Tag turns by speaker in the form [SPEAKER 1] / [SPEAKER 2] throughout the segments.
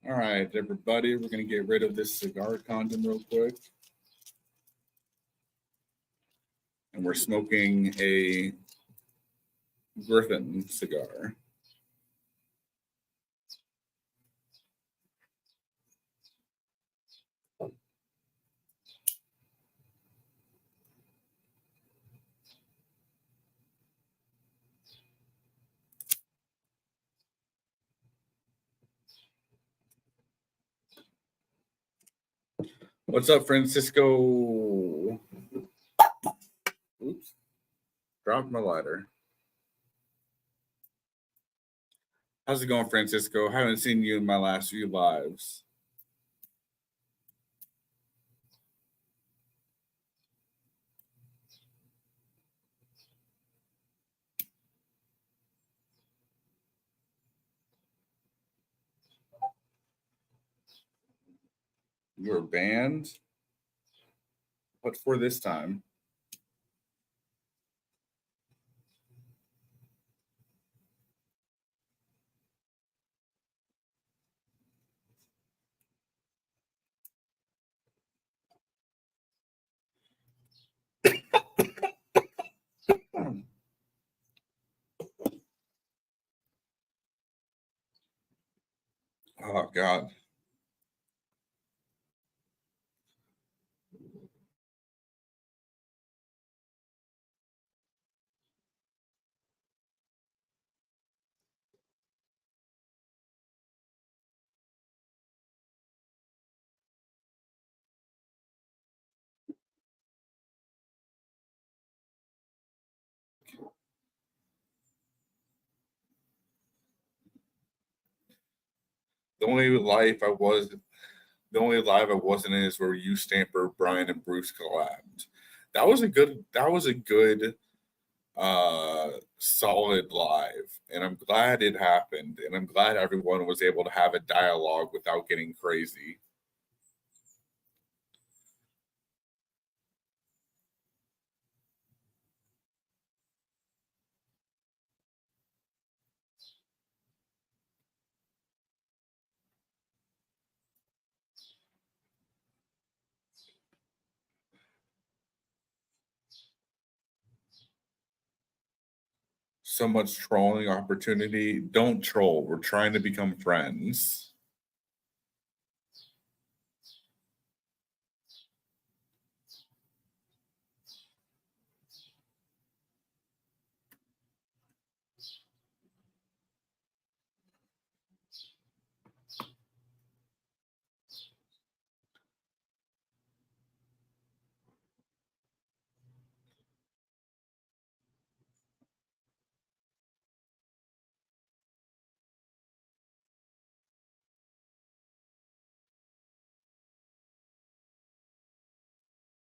[SPEAKER 1] All right, everybody, we're going to get rid of this cigar condom real quick. And we're smoking a Griffin cigar. What's up, Francisco? Oops. Dropped my lighter. How's it going, Francisco? Haven't seen you in my last few lives. You were banned? What for this time? Oh, God. The only life I was The only live I wasn't in is where you, Stamper, Brian, and Bruce collabed. That was a good solid live, and I'm glad it happened, and I'm glad everyone was able to have a dialogue without getting crazy. So much trolling opportunity. Don't troll. We're trying to become friends.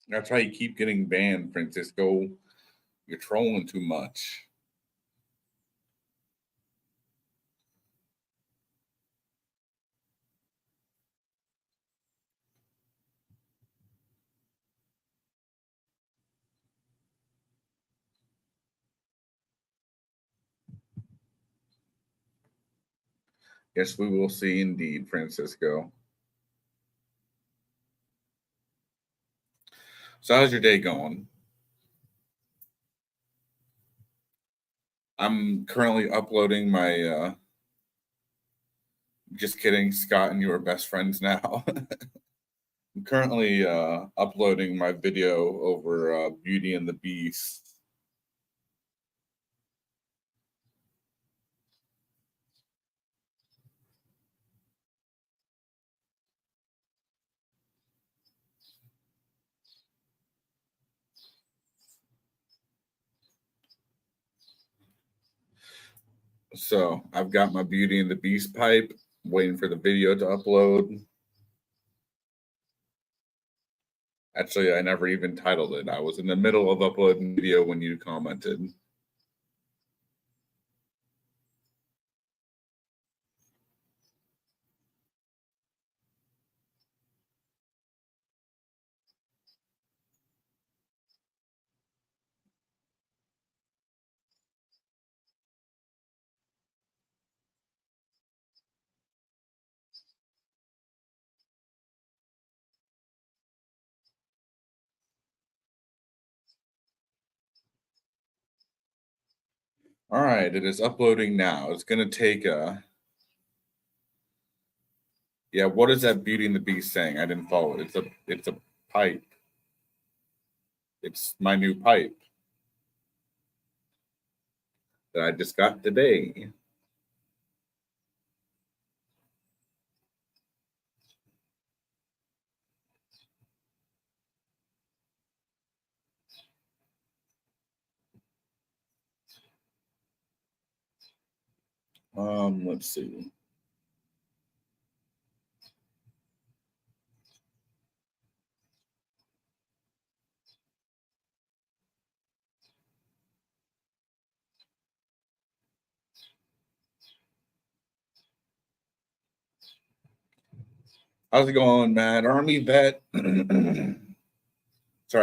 [SPEAKER 1] That's why you keep getting banned, Francisco. You're trolling too much. Yes, we will see indeed, Francisco. So how's your day going? I'm currently uploading my just kidding, Scott and you are best friends now. I'm currently uploading my video over Beauty and the Beast. So I've got my Beauty and the Beast pipe, waiting for the video to upload. Actually, I never even titled it. I was in the middle of uploading video when you commented. All right, it is uploading now. It's gonna take a. Yeah, what is that Beauty and the Beast saying? I didn't follow it. It's a pipe. It's my new pipe that I just got today. Let's see. How's it going, Matt? Army vet. Sorry,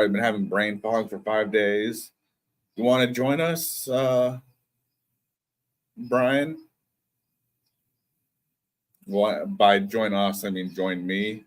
[SPEAKER 1] I've been having brain fog for 5 days. You want to join us, Brian? What by join us? I mean join me.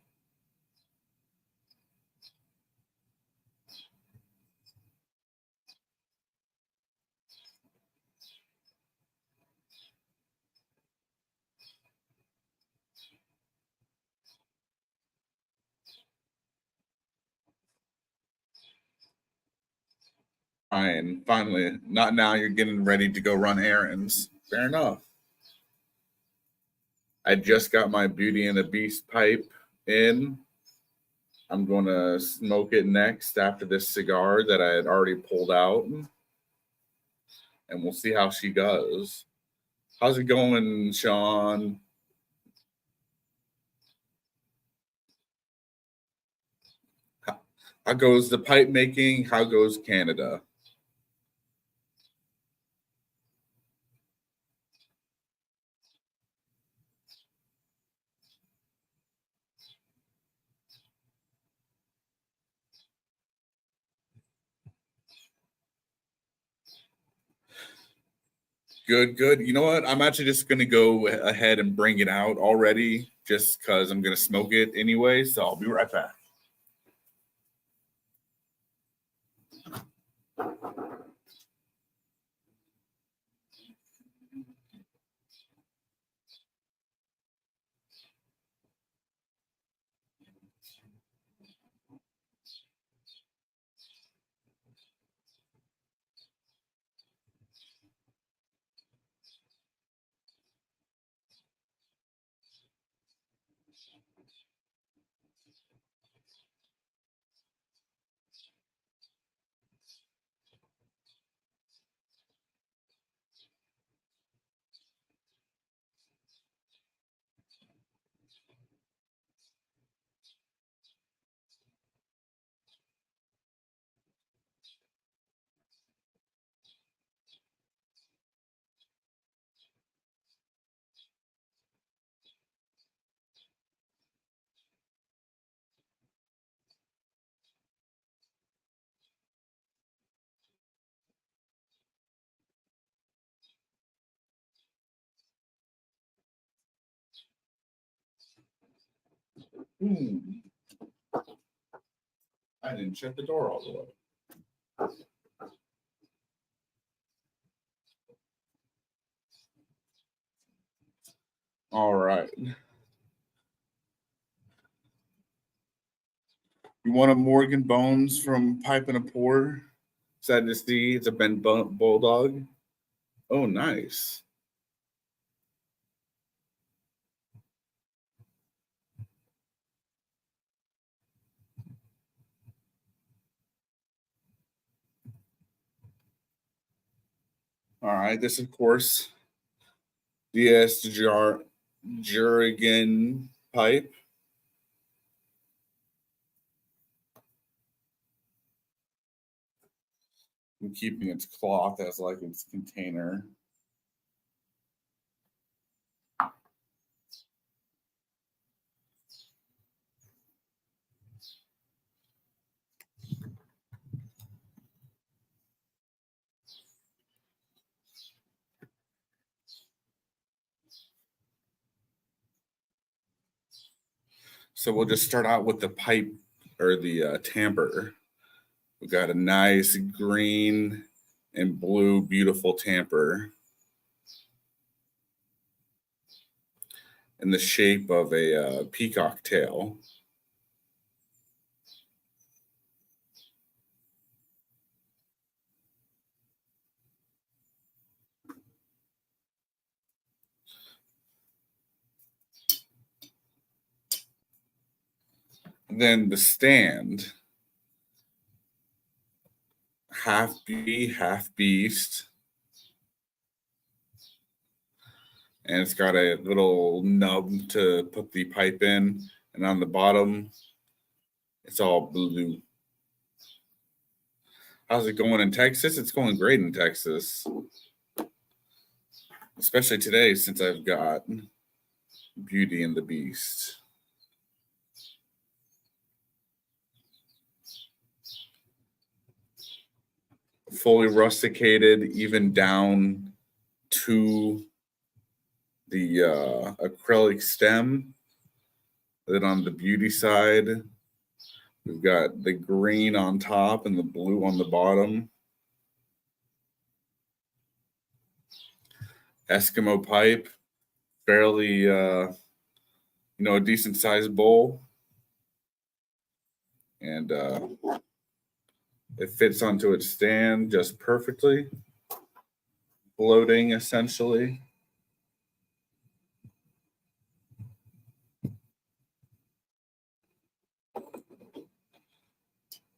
[SPEAKER 1] Fine, finally. Not now. You're getting ready to go run errands. Fair enough. I just got my Beauty and the Beast pipe in. I'm going to smoke it next after this cigar that I had already pulled out, and we'll see how she goes. How's it going, Sean? How goes the pipe making? How goes Canada? Good, good. You know what? I'm actually just going to go ahead and bring it out already just because I'm going to smoke it anyway. So I'll be right back. Hmm. I didn't shut the door all the way. All right. You want a Morgan Bones from Pipe and a Pour? Sad to see it's a Bulldog. Oh, nice. All right. This, of course, DS Jurigan pipe. I'm keeping its cloth as like its container. So we'll just start out with the pipe or the tamper. We got a nice green and blue, beautiful tamper in the shape of a peacock tail. Then the stand, half bee, half beast. And it's got a little nub to put the pipe in. And on the bottom, it's all blue. How's it going in Texas? It's going great in Texas. Especially today, since I've got Beauty and the Beast. Fully rusticated, even down to the acrylic stem. Then on the Beauty side, we've got the green on top and the blue on the bottom. Eskimo pipe, fairly, a decent sized bowl. And it fits onto its stand just perfectly, floating essentially.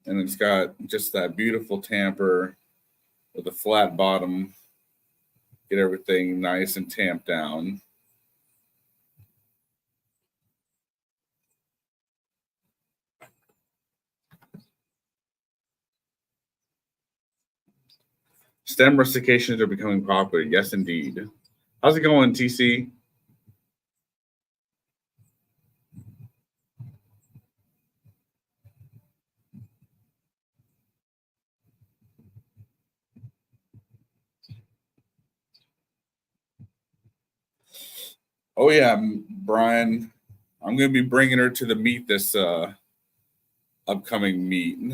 [SPEAKER 1] And it's got just that beautiful tamper with a flat bottom. Get everything nice and tamped down. Stem rustications are becoming popular. Yes, indeed. How's it going, TC? Oh yeah, Brian. I'm going to be bringing her to the meet this upcoming meet.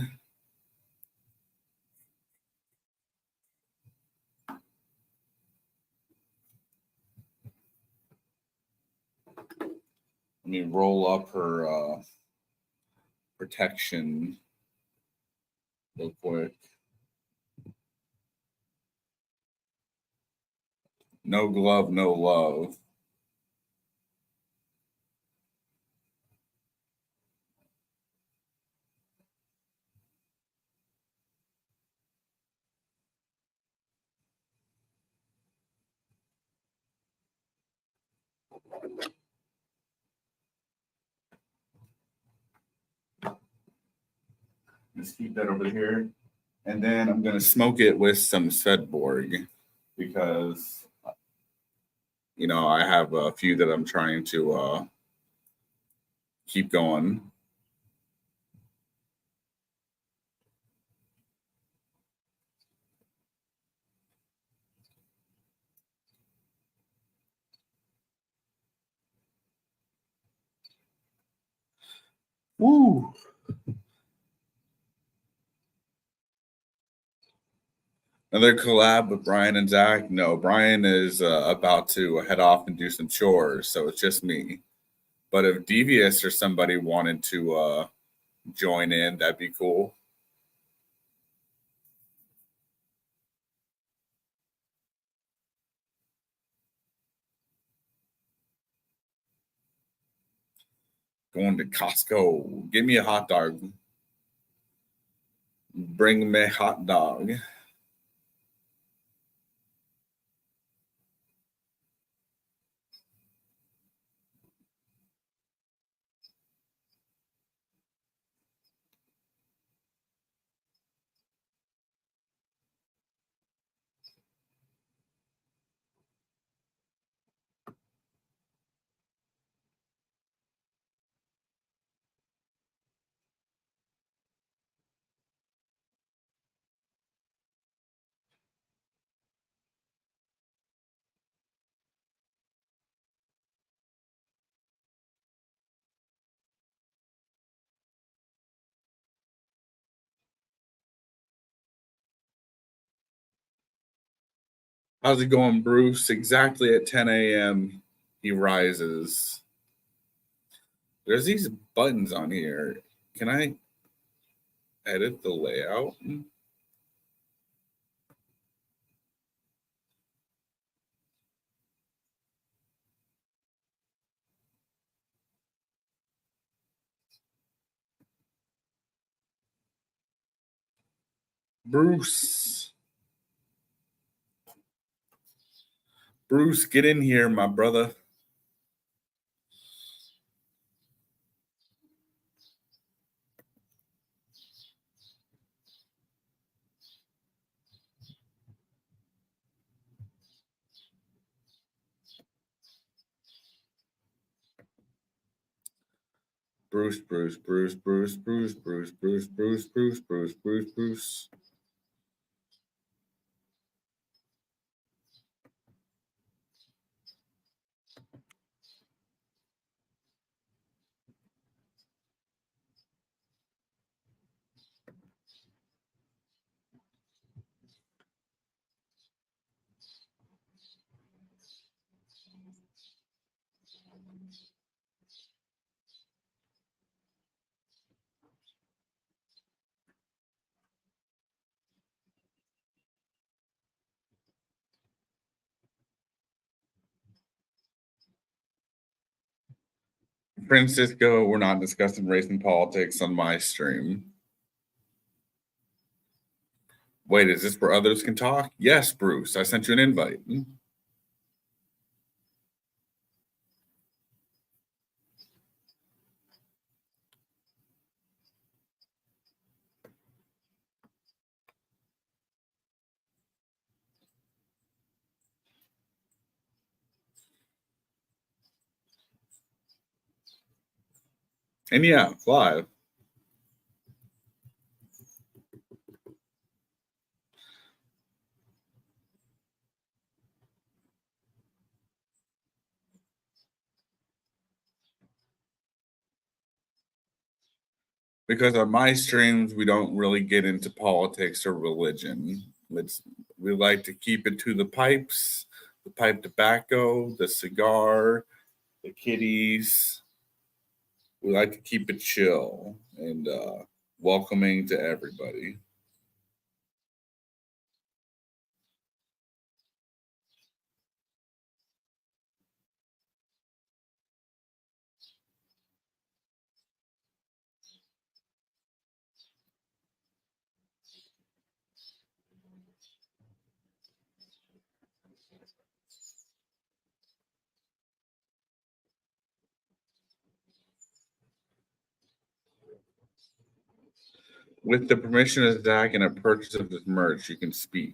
[SPEAKER 1] Let me roll up her protection real quick. No glove, no love. Just keep that over here. And then I'm going to smoke it with some Svedborg because, I have a few that I'm trying to keep going. Woo! Another collab with Brian and Zach. No, Brian is about to head off and do some chores, so it's just me. But if Devious or somebody wanted to join in, that'd be cool. Going to Costco. Give me a hot dog. Bring me a hot dog. How's it going, Bruce? Exactly at 10 a.m. he rises. There's these buttons on here. Can I edit the layout? Bruce. Bruce, get in here, my brother. Bruce, Bruce, Bruce, Bruce, Bruce, Bruce, Bruce, Bruce, Bruce, Bruce, Bruce, Bruce. Francisco, we're not discussing race and politics on my stream. Wait, is this where others can talk? Yes, Bruce. I sent you an invite. And yeah, live. Because on my streams, we don't really get into politics or religion. We like to keep it to the pipes, the pipe tobacco, the cigar, the kitties. We like to keep it chill and welcoming to everybody. With the permission of Zach and a purchase of this merch, you can speak.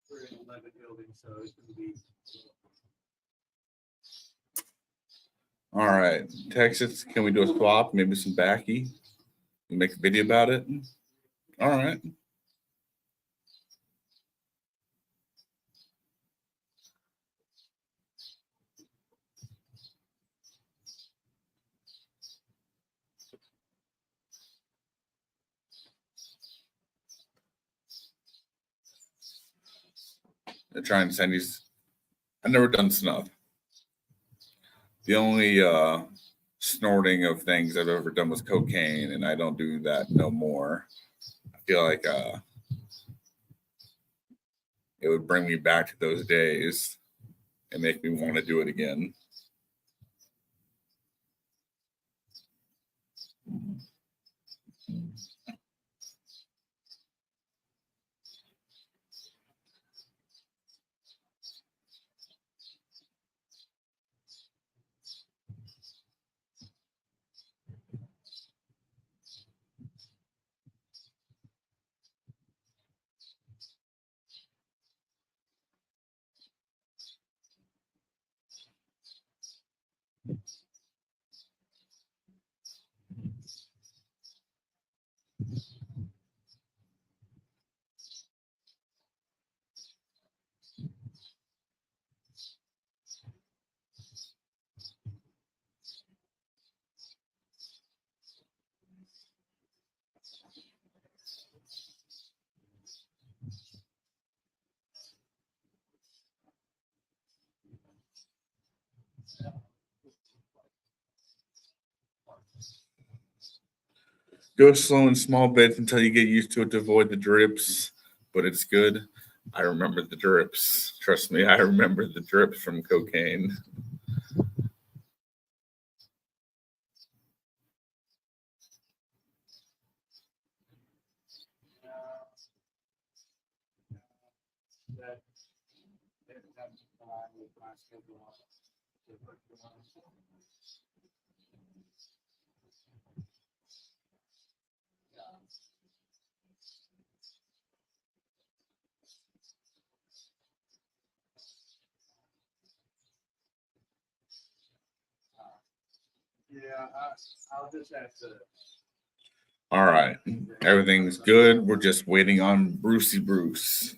[SPEAKER 2] We're in 11 buildings, so it's going to be.
[SPEAKER 1] All right, Texas, can we do a swap? Maybe some backy. You make a video about it. All right. They're trying to send these. I've never done snuff. The only snorting of things I've ever done was cocaine, and I don't do that no more. I feel like it would bring me back to those days and make me want to do it again. Go slow in small bits until you get used to it to avoid the drips, but it's good. I remember the drips. Trust me, I remember the drips from cocaine.
[SPEAKER 2] That that's fine with my schedule. Yeah, I'll just have to.
[SPEAKER 1] All right, everything's good. We're just waiting on Brucey Bruce.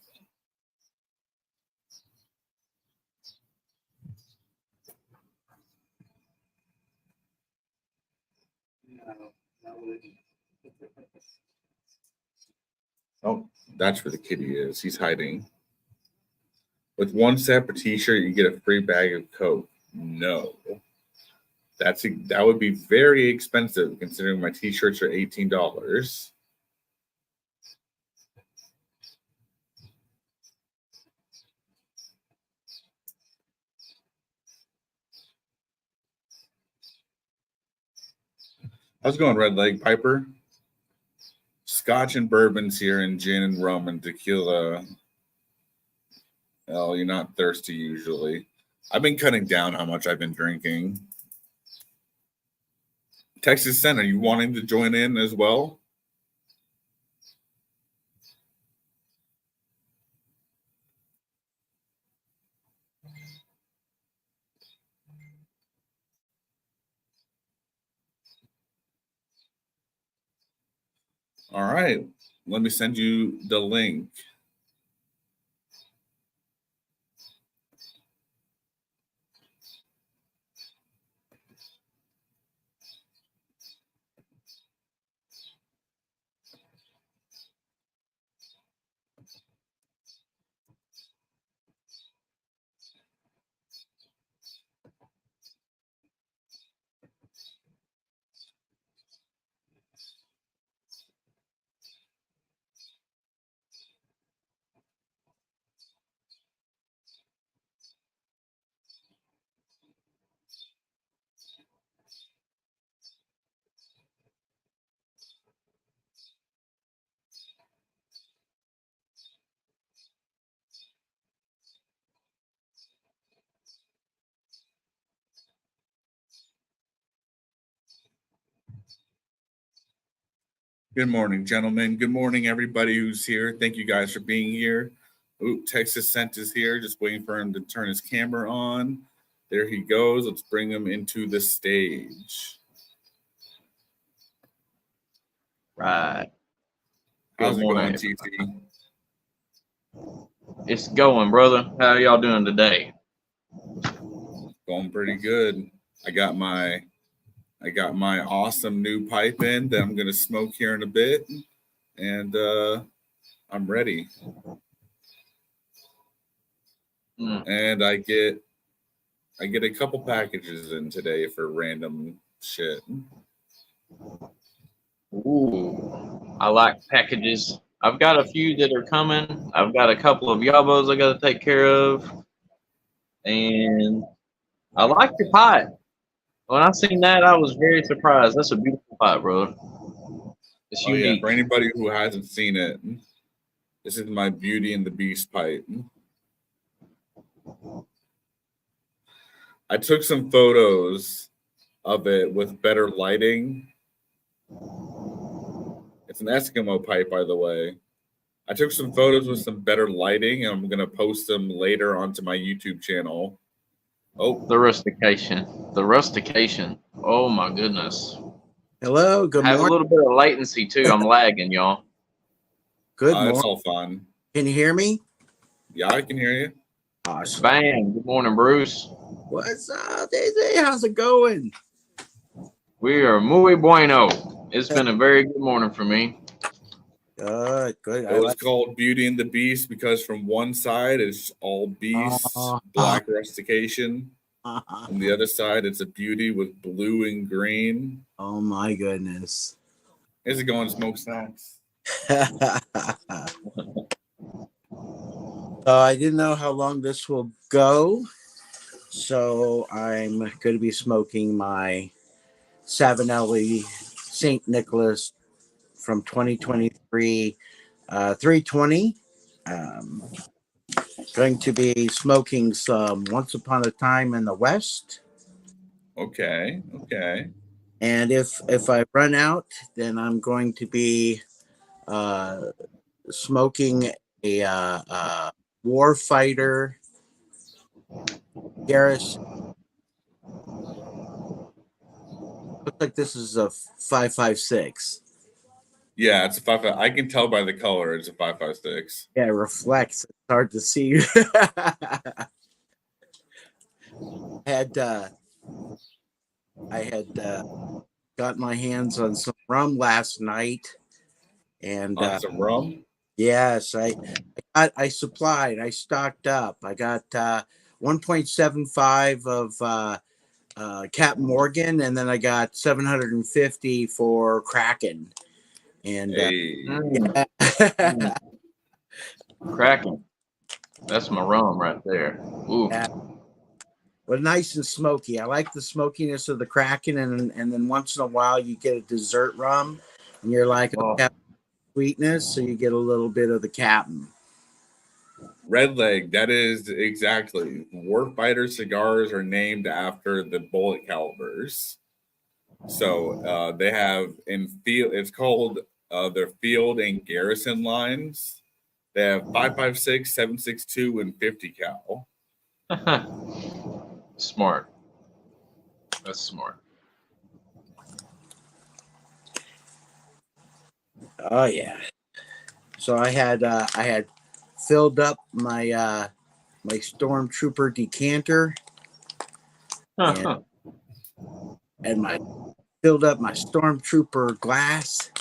[SPEAKER 1] Oh, that's where the kitty is. He's hiding. With one separate T-shirt, you get a free bag of Coke. No, that would be very expensive considering my T-shirts are $18. How's it going, Red Leg Piper? Scotch and bourbon's here, and gin and rum and tequila. Oh, you're not thirsty usually. I've been cutting down how much I've been drinking. Texas Center, you wanting to join in as well? All right, let me send you the link. Good morning, gentlemen. Good morning, everybody who's here. Thank you guys for being here. Ooh, Texas Scent is here. Just waiting for him to turn his camera on. There he goes. Let's bring him into the stage.
[SPEAKER 3] Right.
[SPEAKER 1] How's
[SPEAKER 3] Good
[SPEAKER 1] it going,
[SPEAKER 3] morning.
[SPEAKER 1] TT?
[SPEAKER 3] It's going, brother. How y'all doing today?
[SPEAKER 1] Going pretty good. I got my awesome new pipe in that I'm gonna smoke here in a bit, and I'm ready. And I get a couple packages in today for random shit.
[SPEAKER 3] Ooh, I like packages. I've got a few that are coming. I've got a couple of yabos I got to take care of, and I like your pipe. When I seen that, I was very surprised. That's a beautiful pipe, brother. It's
[SPEAKER 1] Oh yeah,
[SPEAKER 3] unique.
[SPEAKER 1] for anybody who hasn't seen it, this is my Beauty and the Beast pipe. I took some photos of it with better lighting. It's an Eskimo pipe, by the way. I took some photos with some better lighting, and I'm gonna post them later onto my YouTube channel. Oh,
[SPEAKER 3] The rustication. The rustication. Oh my goodness.
[SPEAKER 4] Hello, good
[SPEAKER 3] I have a
[SPEAKER 4] morning.
[SPEAKER 3] little bit of latency too. I'm lagging, y'all.
[SPEAKER 4] Good
[SPEAKER 1] it's
[SPEAKER 4] morning.
[SPEAKER 1] all fun.
[SPEAKER 4] Can you hear me?
[SPEAKER 1] Yeah, I can hear you.
[SPEAKER 4] Awesome.
[SPEAKER 3] Bam. Good morning, Bruce.
[SPEAKER 4] What's up, Daisy? How's it going?
[SPEAKER 3] We are muy bueno. It's been a very good morning for me.
[SPEAKER 4] Good, good.
[SPEAKER 1] It was called Beauty and the Beast because from one side it's all beast, black rustication. On the other side, it's a beauty with blue and green.
[SPEAKER 4] Oh my goodness.
[SPEAKER 1] Is it going smokestacks?
[SPEAKER 4] I didn't know how long this will go, so I'm going to be smoking my Savinelli St. Nicholas from 2023 320. Going to be smoking some Once Upon a Time in the West.
[SPEAKER 1] Okay.
[SPEAKER 4] And if I run out, then I'm going to be smoking a Warfighter Garrison. Looks like this is a 5.56.
[SPEAKER 1] Yeah, it's a 5.5. I can tell by the color it's a 5.56.
[SPEAKER 4] Yeah, it reflects. It's hard to see. I had got my hands on some rum last night, and
[SPEAKER 1] On some rum.
[SPEAKER 4] yes, I supplied. I stocked up. I got 1.75 of Captain Morgan, and then I got 750 for Kraken. And
[SPEAKER 1] Hey,
[SPEAKER 4] yeah.
[SPEAKER 3] Cracking. That's my rum right there. Ooh.
[SPEAKER 4] Yeah. But nice and smoky. I like the smokiness of the Kraken, and then once in a while you get a dessert rum, and you're like,
[SPEAKER 3] Oh.
[SPEAKER 4] okay, sweetness, so you get a little bit of the Captain.
[SPEAKER 1] Red Leg. That is exactly. Warfighter cigars are named after the bullet calibers. So they have in field. It's called their field and garrison lines. They have 5.56, 7.62, and 50 cal.
[SPEAKER 3] Smart. That's smart.
[SPEAKER 4] Oh yeah. So I had filled up my my Stormtrooper decanter and my filled up my Stormtrooper glass,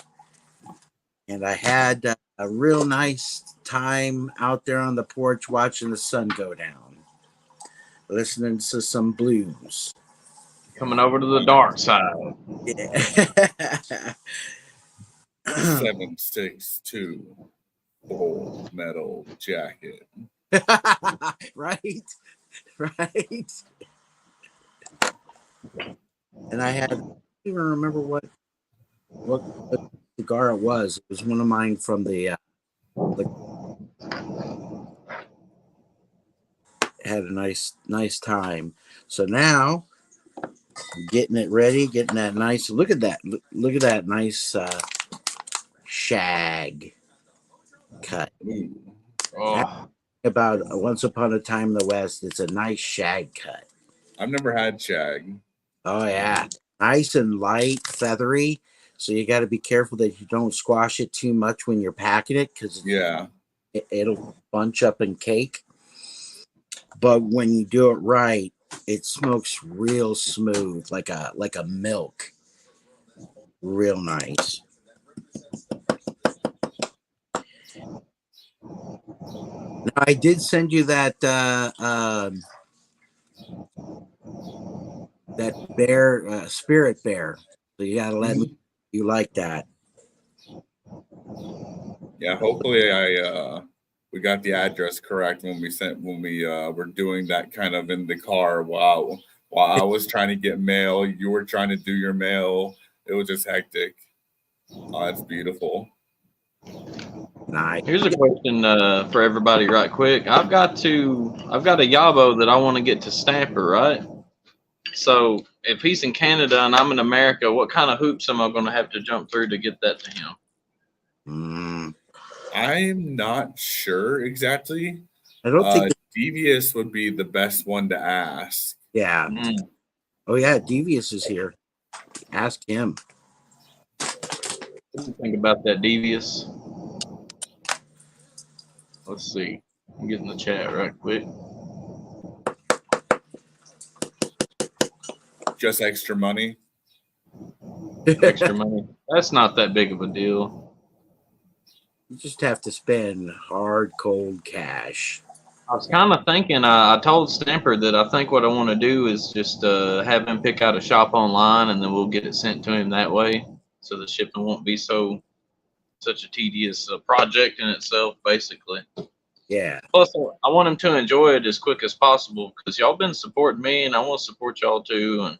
[SPEAKER 4] and I had a real nice time out there on the porch watching the sun go down, listening to some blues.
[SPEAKER 3] Coming over to the dark side.
[SPEAKER 4] Yeah.
[SPEAKER 1] 7.62 full metal jacket.
[SPEAKER 4] Right. And I don't even remember what cigar it was. It was one of mine from the had a nice time. So now I'm getting it ready, getting that nice. Look at that. Look at that nice shag cut.
[SPEAKER 1] Ooh.
[SPEAKER 3] Oh,
[SPEAKER 4] About Once Upon a Time in the West, it's a nice shag cut.
[SPEAKER 1] I've never had shag.
[SPEAKER 4] Oh yeah, nice and light, feathery. So you got to be careful that you don't squash it too much when you're packing it, because
[SPEAKER 1] Yeah.
[SPEAKER 4] it'll bunch up and cake. But when you do it right, it smokes real smooth, like a milk. Real nice. Now, I did send you that that bear, spirit bear. So you gotta let me. You like that?
[SPEAKER 1] Yeah, hopefully we got the address correct when we were doing that kind of in the car while I was trying to get mail, you were trying to do your mail. It was just hectic. Oh, that's beautiful.
[SPEAKER 4] Nice.
[SPEAKER 3] here's a question for everybody, right quick. I've got a Yabo that I want to get to Stamper, right? So if he's in Canada and I'm in America, what kind of hoops am I going to have to jump through to get that to him?
[SPEAKER 1] I'm not sure exactly.
[SPEAKER 4] I don't think.
[SPEAKER 1] Devious would be the best one to ask.
[SPEAKER 4] Yeah.
[SPEAKER 3] Mm.
[SPEAKER 4] Oh yeah, Devious is here. Ask him.
[SPEAKER 3] What do you think about that, Devious? Let's see. I'm getting the chat right quick.
[SPEAKER 1] Just extra money.
[SPEAKER 3] Extra money. That's not that big of a deal.
[SPEAKER 4] You just have to spend hard, cold cash.
[SPEAKER 3] I was kind of thinking. I told Stamper that I think what I want to do is just have him pick out a shop online, and then we'll get it sent to him that way, so the shipping won't be such a tedious project in itself, basically.
[SPEAKER 4] Yeah.
[SPEAKER 3] Plus, I want him to enjoy it as quick as possible because y'all been supporting me, and I want to support y'all too. And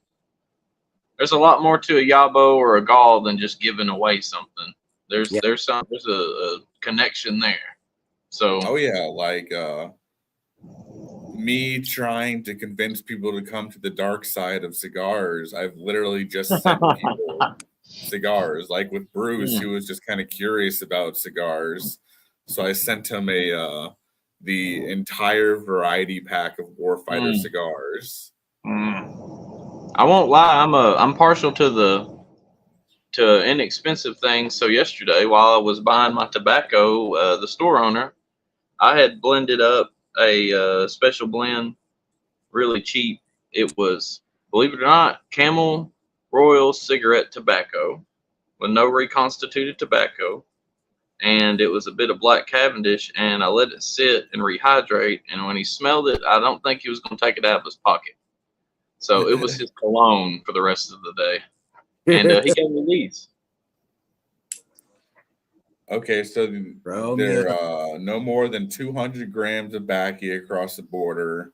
[SPEAKER 3] there's a lot more to a Yabo or a Gall than just giving away something. There's
[SPEAKER 4] Yeah.
[SPEAKER 3] there's a connection there. So
[SPEAKER 1] Oh yeah, like me trying to convince people to come to the dark side of cigars. I've literally just sent people cigars. Like with Bruce, who was just kind of curious about cigars, so I sent him the entire variety pack of Warfighter cigars.
[SPEAKER 3] I won't lie, I'm partial to inexpensive things. So yesterday, while I was buying my tobacco, the store owner, I had blended up a special blend, really cheap. It was, believe it or not, Camel Royal cigarette tobacco with no reconstituted tobacco, and it was a bit of Black Cavendish, and I let it sit and rehydrate. And when he smelled it, I don't think he was going to take it out of his pocket. So it was his cologne for the rest of the day. And he gave me these.
[SPEAKER 1] Okay, so
[SPEAKER 4] Bro,
[SPEAKER 1] they're no more than 200 grams of Baccy across the border,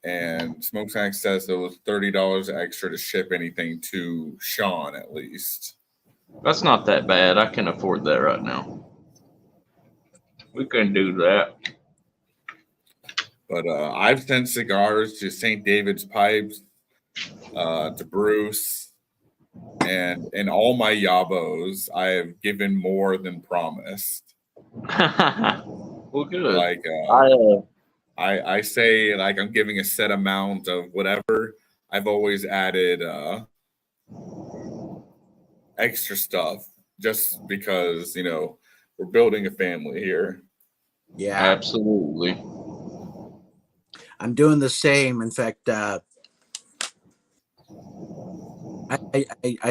[SPEAKER 1] and Smokestack says it was $30 extra to ship anything to Sean at least.
[SPEAKER 3] That's not that bad. I can afford that right now. We can do that.
[SPEAKER 1] But I've sent cigars to St. David's Pipes, to Bruce, and in all my Yabos, I have given more than promised.
[SPEAKER 3] Well, good.
[SPEAKER 1] Like I say, like I'm giving a set amount of whatever. I've always added extra stuff just because we're building a family here.
[SPEAKER 4] yeah.
[SPEAKER 3] Absolutely.
[SPEAKER 4] I'm doing the same. In fact, I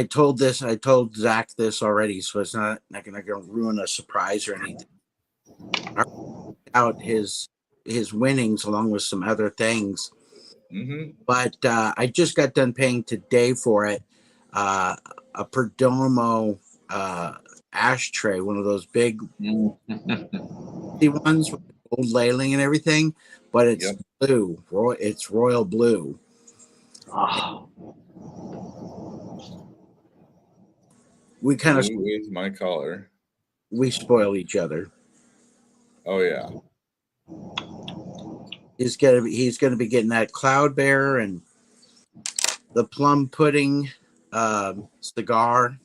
[SPEAKER 4] told Zach this already, so it's not going to ruin a surprise or anything. I out his winnings along with some other things, but I just got done paying today for it. A Perdomo ashtray, one of those big ones with gold layering and everything, but it's blue. It's royal blue.
[SPEAKER 3] Oh.
[SPEAKER 4] We kind of
[SPEAKER 1] Blue is my color.
[SPEAKER 4] We spoil each other.
[SPEAKER 1] Oh yeah.
[SPEAKER 4] He's gonna be getting that Cloud Bear and the plum pudding cigar.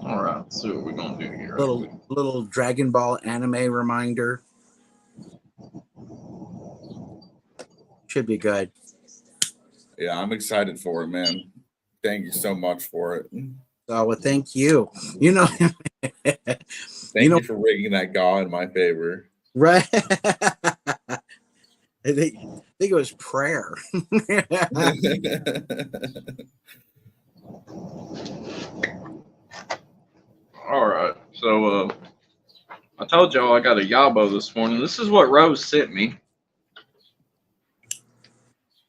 [SPEAKER 3] All right, let's see what we're gonna do here.
[SPEAKER 4] Little Dragon Ball anime reminder. Should be good.
[SPEAKER 1] Yeah, I'm excited for it, man. Thank you so much for it.
[SPEAKER 4] Oh, well, thank you.
[SPEAKER 1] Thank you for rigging that gaw in my favor.
[SPEAKER 4] Right. I think it was prayer.
[SPEAKER 3] All right, so I told y'all I got a Yabo this morning. This is what Rose sent me.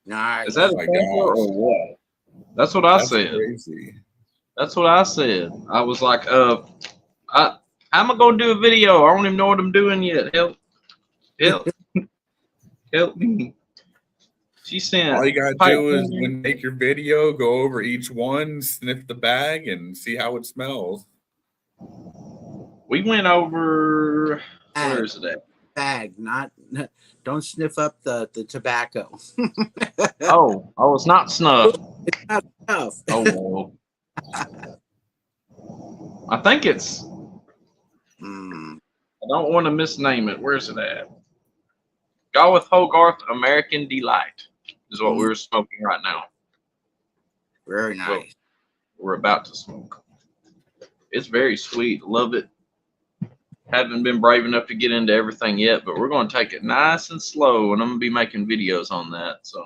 [SPEAKER 4] Nice.
[SPEAKER 3] Is that a sample or what? That's what I said.
[SPEAKER 1] Crazy.
[SPEAKER 3] That's what I said. I was like, how am I gonna do a video? I don't even know what I'm doing yet. Help me. She sent.
[SPEAKER 1] All you gotta do is when you make your video, go over each one, sniff the bag, and see how it smells.
[SPEAKER 3] We went over. Where is it at?
[SPEAKER 4] Bag, don't sniff up the tobacco.
[SPEAKER 3] Oh, it's not snuff.
[SPEAKER 4] It's not snuff.
[SPEAKER 3] Oh well. I think it's. I don't want to misname it. Where's it at? Garth Hogarth American Delight is what we're smoking right now.
[SPEAKER 4] Very nice.
[SPEAKER 3] So we're about to smoke. It's very sweet. Love it. Haven't been brave enough to get into everything yet, but we're going to take it nice and slow, and I'm going to be making videos on that. So.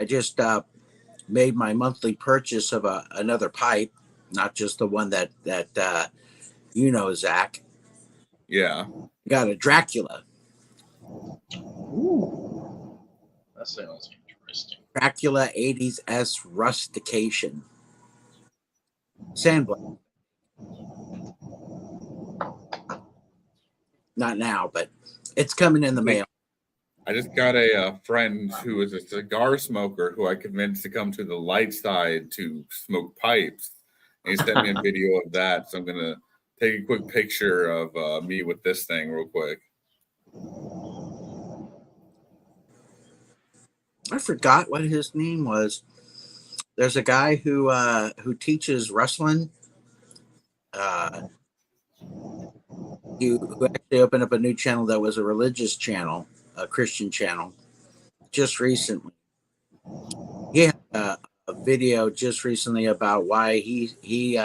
[SPEAKER 4] I just made my monthly purchase of another pipe, not just the one that Zach.
[SPEAKER 1] Yeah.
[SPEAKER 4] Got a Dracula.
[SPEAKER 3] Ooh, that sounds interesting.
[SPEAKER 4] Dracula 80s S rustication. Sandblast. Not now, but it's coming in the mail.
[SPEAKER 1] I just got a friend who is a cigar smoker who I convinced to come to the light side to smoke pipes. And he sent me a video of that. So I'm going to take a quick picture of me with this thing real quick.
[SPEAKER 4] I forgot what his name was. There's a guy who teaches wrestling. Who actually opened up a new channel that was a religious channel, a Christian channel, just recently. He had a video just recently about why he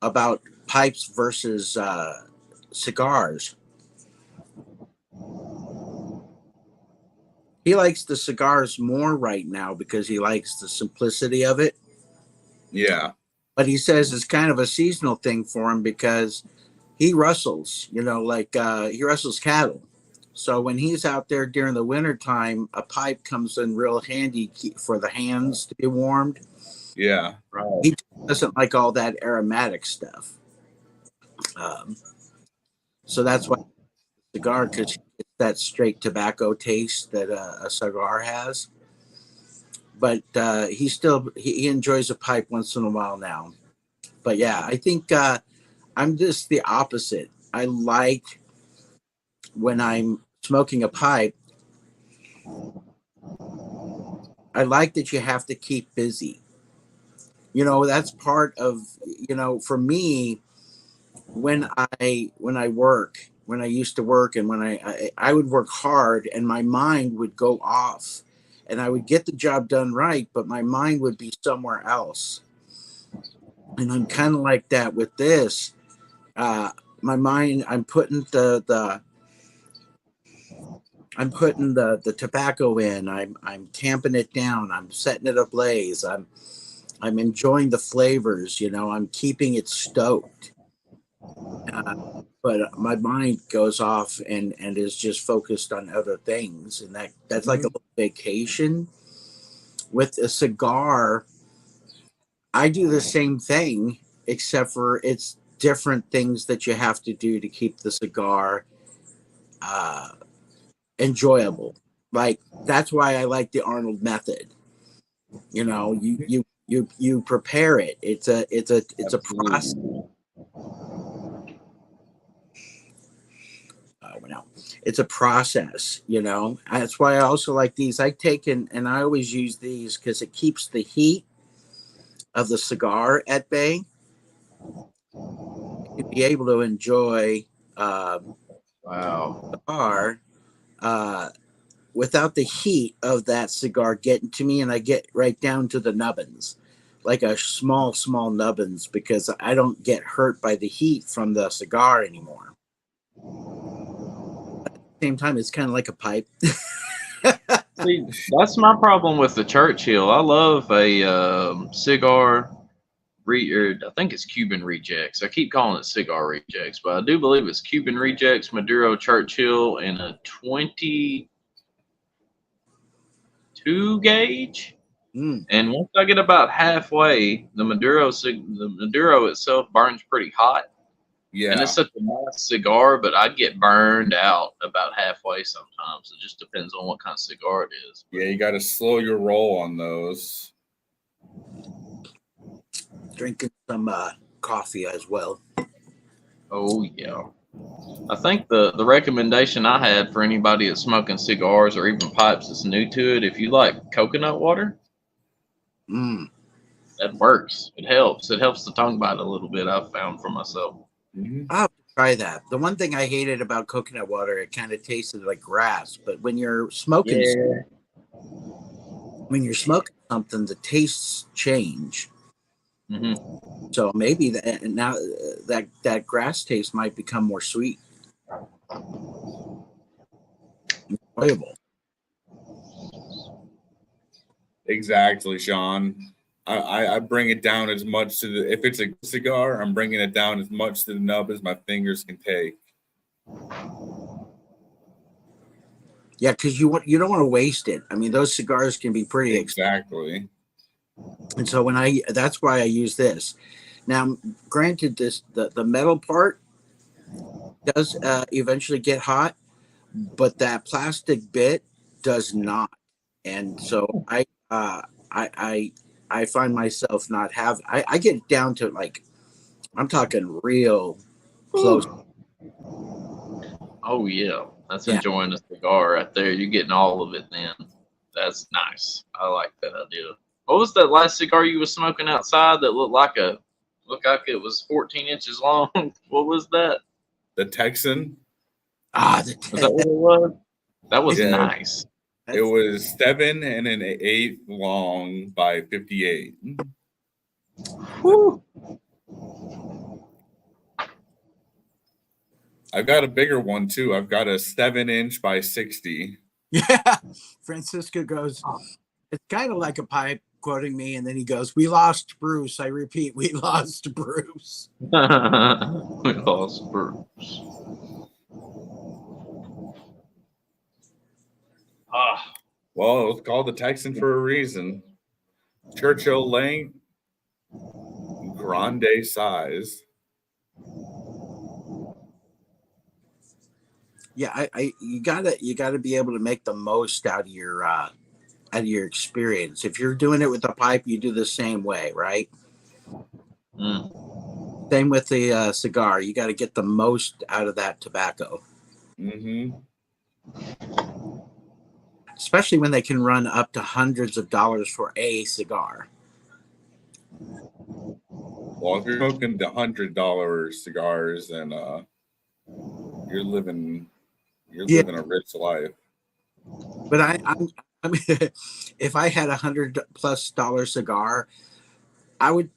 [SPEAKER 4] about pipes versus cigars. He likes the cigars more right now because he likes the simplicity of it.
[SPEAKER 1] Yeah.
[SPEAKER 4] But he says it's kind of a seasonal thing for him because he rustles, he rustles cattle. So when he's out there during the winter time, a pipe comes in real handy for the hands to be warmed.
[SPEAKER 1] Yeah.
[SPEAKER 3] Right.
[SPEAKER 4] He doesn't like all that aromatic stuff. So that's why cigar, because it's that straight tobacco taste that a cigar has. But he enjoys a pipe once in a while now. But yeah, I think I'm just the opposite. I like when I'm smoking a pipe, I like that you have to keep busy. That's part of, for me, when I used to work and when I would work hard and my mind would go off and I would get the job done right, but my mind would be somewhere else. And I'm kind of like that with this. My mind, I'm putting the tobacco in. I'm tamping it down. I'm setting it ablaze. I'm enjoying the flavors. I'm keeping it stoked. But my mind goes off and is just focused on other things, and that's like a little vacation. With a cigar, I do the same thing, except for it's different things that you have to do to keep the cigar enjoyable. Like that's why I like the Arnold method. You prepare it. It's a process. It's a process. That's why I also like these. I take and I always use these because it keeps the heat of the cigar at bay. To be able to enjoy cigar without the heat of that cigar getting to me, and I get right down to the nubbins, like a small nubbins, because I don't get hurt by the heat from the cigar anymore. At the same time, it's kind of like a pipe.
[SPEAKER 3] See, that's my problem with the Churchill. I love a cigar. I think it's Cuban Rejects. I keep calling it Cigar Rejects, but I do believe it's Cuban Rejects, Maduro Churchill, and a 22 gauge. And once I get about halfway, the Maduro itself burns pretty hot.
[SPEAKER 1] Yeah.
[SPEAKER 3] And it's such a nice cigar, but I get burned out about halfway sometimes. It just depends on what kind of cigar it is.
[SPEAKER 1] Yeah, you got to slow your roll on those.
[SPEAKER 4] Drinking some coffee as well.
[SPEAKER 3] Oh yeah. I think the recommendation I had for anybody that's smoking cigars or even pipes that's new to it, if you like coconut water, that works. It helps. It helps the tongue bite a little bit, I've found for myself.
[SPEAKER 4] I'll have to try that. The one thing I hated about coconut water, it kind of tasted like grass. But when you're smoking, something, the tastes change.
[SPEAKER 3] Mm-hmm.
[SPEAKER 4] So maybe that grass taste might become more sweet, enjoyable.
[SPEAKER 1] Exactly, Sean. I bring it down as much to the if it's a cigar, I'm bringing it down as much to the nub as my fingers can take.
[SPEAKER 4] Yeah, because you don't want to waste it. I mean, those cigars can be pretty expensive.
[SPEAKER 1] Exactly.
[SPEAKER 4] And so that's why I use this. Now, granted, the metal part does eventually get hot, but that plastic bit does not. And so I find myself not have I get down to like I'm talking real close.
[SPEAKER 3] Oh yeah, that's
[SPEAKER 4] Yeah.
[SPEAKER 3] enjoying a cigar right there. You're getting all of it then. That's nice. I like that idea. What was that last cigar you was smoking outside that looked like it was 14 inches long? What was that?
[SPEAKER 1] The Texan,
[SPEAKER 3] Was that what it was? That was
[SPEAKER 1] Yeah.
[SPEAKER 3] nice.
[SPEAKER 1] it was 7 1/8 long by 58.
[SPEAKER 3] Whew.
[SPEAKER 1] I've got a bigger one too. I've got a 7 inch by 60.
[SPEAKER 4] Yeah. Francisco goes, it's kind of like a pipe, quoting me, and then he goes, "We lost Bruce." I repeat, we lost Bruce.
[SPEAKER 3] We lost Bruce. Ah,
[SPEAKER 1] Well, it was called the Texan for a reason. Churchill length, grande size.
[SPEAKER 4] Yeah, you gotta be able to make the most out of your experience. If you're doing it with a pipe, you do the same way, right?
[SPEAKER 3] mm.
[SPEAKER 4] Same with the cigar. You got to get the most out of that tobacco,
[SPEAKER 1] Mm-hmm.
[SPEAKER 4] especially when they can run up to hundreds of dollars for a cigar.
[SPEAKER 1] Well, if you're smoking the $100 cigars, then you're living
[SPEAKER 4] Yeah.
[SPEAKER 1] a rich life.
[SPEAKER 4] But I mean, if I had $100+ cigar, I would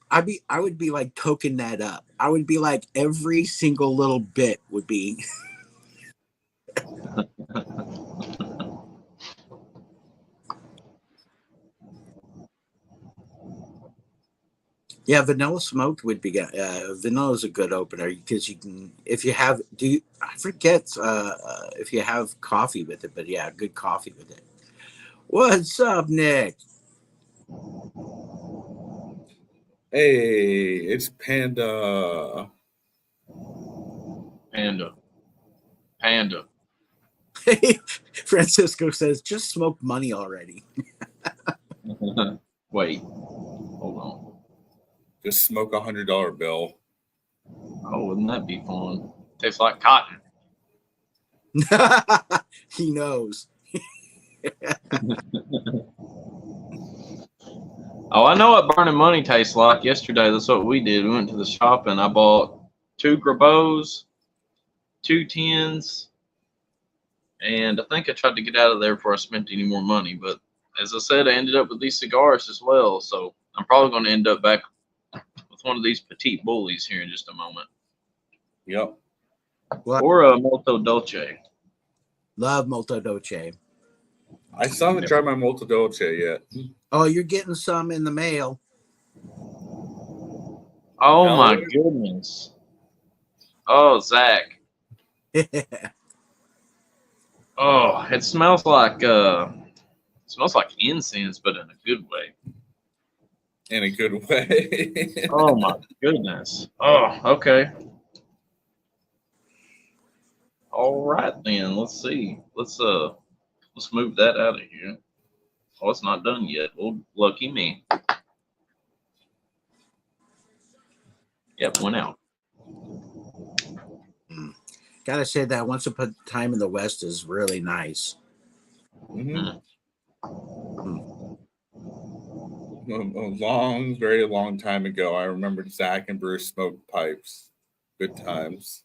[SPEAKER 4] be like toking that up. I would be like every single little bit would be. Yeah, vanilla smoked would be vanilla is a good opener because you can if you have I forget if you have coffee with it, but yeah, good coffee with it. What's up, Nick?
[SPEAKER 1] Hey, it's Panda.
[SPEAKER 3] Panda.
[SPEAKER 4] Francisco says, just smoke money already.
[SPEAKER 3] Wait, hold on.
[SPEAKER 1] Just smoke $100 bill.
[SPEAKER 3] Oh, wouldn't that be fun? Tastes like cotton.
[SPEAKER 4] He knows.
[SPEAKER 3] Oh, I know what burning money tastes like. Yesterday, that's what we did. We went to the shop and I bought 2 Grabots, 2 tins, and I think I tried to get out of there before I spent any more money. But as I said, I ended up with these cigars as well. So I'm probably going to end up back with one of these petite bullies here in just a moment.
[SPEAKER 1] Yep.
[SPEAKER 4] What?
[SPEAKER 3] Or a Molto Dolce.
[SPEAKER 4] Love Molto Dolce.
[SPEAKER 1] I still haven't tried my Molto Dolce yet.
[SPEAKER 4] Oh, you're getting some in the mail.
[SPEAKER 3] Oh
[SPEAKER 1] No.
[SPEAKER 3] my goodness. Oh, Zach. Oh, it smells like incense, but in a good way.
[SPEAKER 1] In a good way.
[SPEAKER 3] Oh my goodness. Oh, okay. All right then. Let's see. Let's move that out of here. Oh, it's not done yet. Well, lucky me. Yep, went out.
[SPEAKER 4] Gotta say that Once Upon a Time in the West is really nice.
[SPEAKER 1] Mhm. A long, very long time ago, I remember Zach and Bruce smoked pipes. Good times.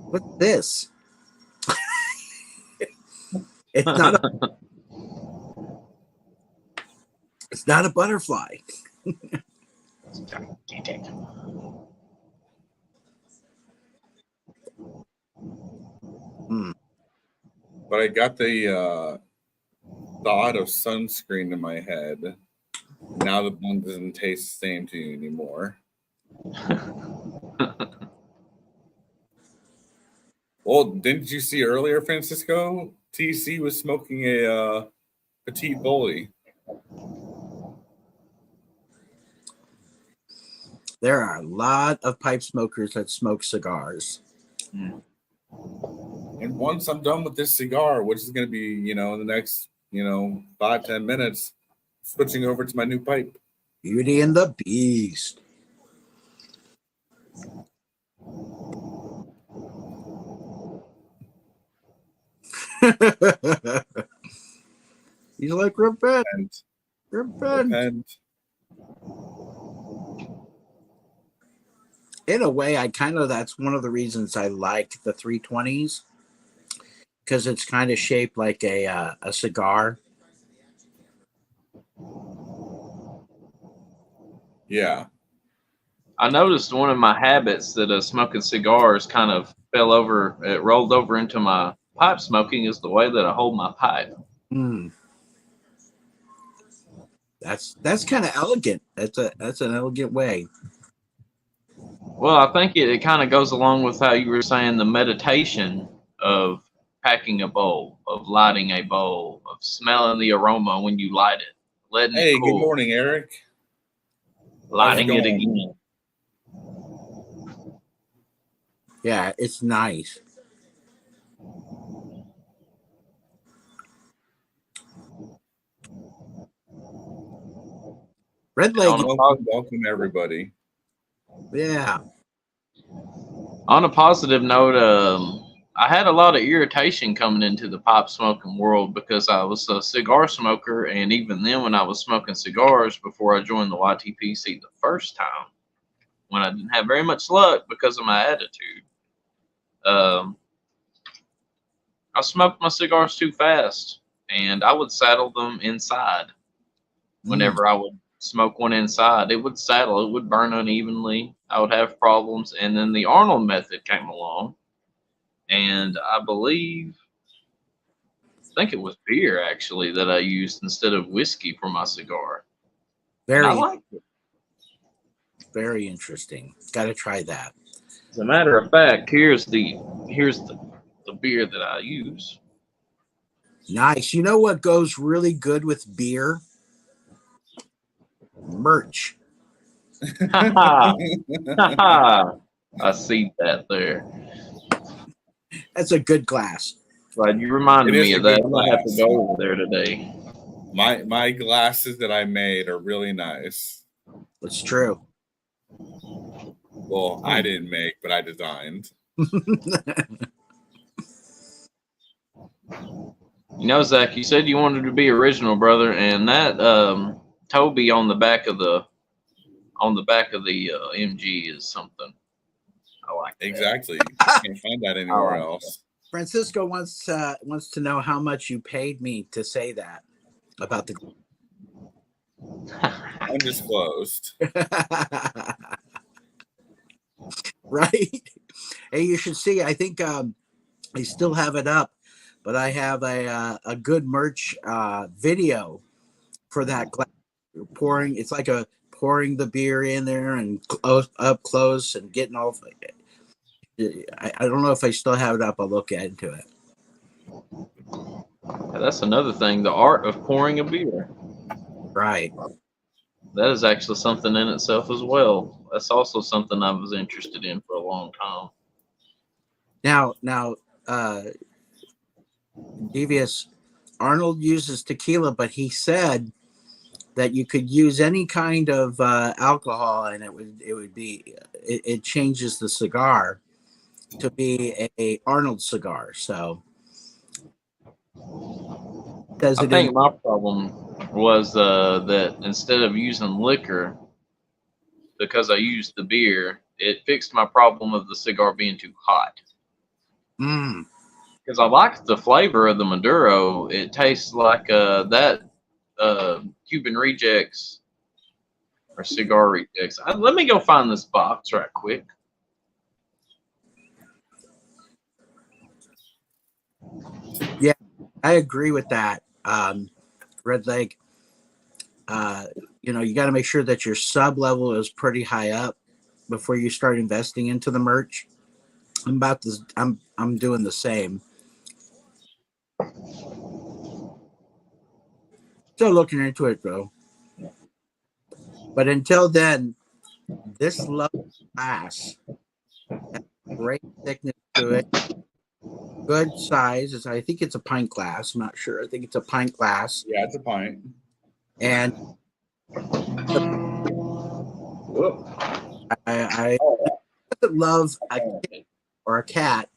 [SPEAKER 4] What's this? It's not it's not a butterfly.
[SPEAKER 1] But I got the thought of sunscreen in my head. Now the bun doesn't taste the same to you anymore. Well, didn't you see earlier, Francisco? TC was smoking a petite bully.
[SPEAKER 4] There are a lot of pipe smokers that smoke cigars.
[SPEAKER 1] And once I'm done with this cigar, which is going to be, in the next, 5-10 minutes, switching over to my new pipe.
[SPEAKER 4] Beauty and the Beast. He's like, repent,
[SPEAKER 1] And
[SPEAKER 4] repent. In a way, that's one of the reasons I like the 320s, because it's kind of shaped like a cigar.
[SPEAKER 1] yeah.
[SPEAKER 3] I noticed one of my habits that smoking cigars kind of it rolled over into my pipe smoking is the way that I hold my pipe.
[SPEAKER 4] Mm. That's kind of elegant. That's an elegant way.
[SPEAKER 3] Well, I think it kind of goes along with how you were saying the meditation of packing a bowl, of lighting a bowl, of smelling the aroma when you light it, letting
[SPEAKER 1] Hey,
[SPEAKER 3] it cool,
[SPEAKER 1] good morning, Eric.
[SPEAKER 3] lighting it
[SPEAKER 1] going?
[SPEAKER 3] again.
[SPEAKER 4] Yeah, it's nice. Red leg.
[SPEAKER 1] Welcome, everybody.
[SPEAKER 4] Yeah.
[SPEAKER 3] On a positive note, I had a lot of irritation coming into the pipe smoking world because I was a cigar smoker, and even then, when I was smoking cigars before I joined the YTPC the first time, when I didn't have very much luck because of my attitude, I smoked my cigars too fast, and I would saddle them inside. Whenever I would smoke one inside, it would saddle, it would burn unevenly. I would have problems, and then the Arnold method came along, and I think it was beer actually that I used instead of whiskey for my cigar. And I
[SPEAKER 4] Very,
[SPEAKER 3] liked it.
[SPEAKER 4] very interesting. Got to try that.
[SPEAKER 3] As a matter of fact, here's the beer that I use.
[SPEAKER 4] Nice. You know what goes really good with beer? Merch.
[SPEAKER 3] Ha ha! I see that there.
[SPEAKER 4] That's a good glass.
[SPEAKER 3] Right, you reminded
[SPEAKER 1] It is
[SPEAKER 3] me
[SPEAKER 1] a
[SPEAKER 3] of that.
[SPEAKER 1] good
[SPEAKER 3] I'm gonna have to
[SPEAKER 1] glass.
[SPEAKER 3] go over there today.
[SPEAKER 1] My glasses that I made are really nice.
[SPEAKER 4] It's true.
[SPEAKER 1] Well, I didn't make, but I designed.
[SPEAKER 3] You know, Zach, you said you wanted to be original, brother, and that Toby on the back of the MG is something I like. That.
[SPEAKER 1] Exactly. You can't find that anywhere else.
[SPEAKER 4] Francisco wants to know how much you paid me to say that about the
[SPEAKER 1] Undisclosed.
[SPEAKER 4] right. Hey, you should see. I think I still have it up, but I have a good merch video for that glass pouring. It's like pouring the beer in there and up close and getting all. I don't know if I still have it up. I'll look into it.
[SPEAKER 3] Yeah, that's another thing, the art of pouring a beer.
[SPEAKER 4] Right.
[SPEAKER 3] That is actually something in itself as well. That's also something I was interested in for a long time.
[SPEAKER 4] Now, Devious, Arnold uses tequila, but he said that you could use any kind of alcohol, and it changes the cigar to be a Arnold cigar. So,
[SPEAKER 3] I think my problem was that instead of using liquor, because I used the beer, it fixed my problem of the cigar being too hot. Because I liked the flavor of the Maduro. It tastes like that Cuban Rejects or Cigar Rejects. Let me go find this box right quick.
[SPEAKER 4] Yeah, I agree with that. Red Lake, you got to make sure that your sub level is pretty high up before you start investing into the merch. I'm about this. I'm doing the same. Still looking into it though. But until then, this level class has great thickness to it. Good size. I think it's a pint glass. I'm not sure. I think it's a pint glass.
[SPEAKER 1] Yeah, it's a pint.
[SPEAKER 4] And
[SPEAKER 1] Whoop.
[SPEAKER 4] I love a kid or a cat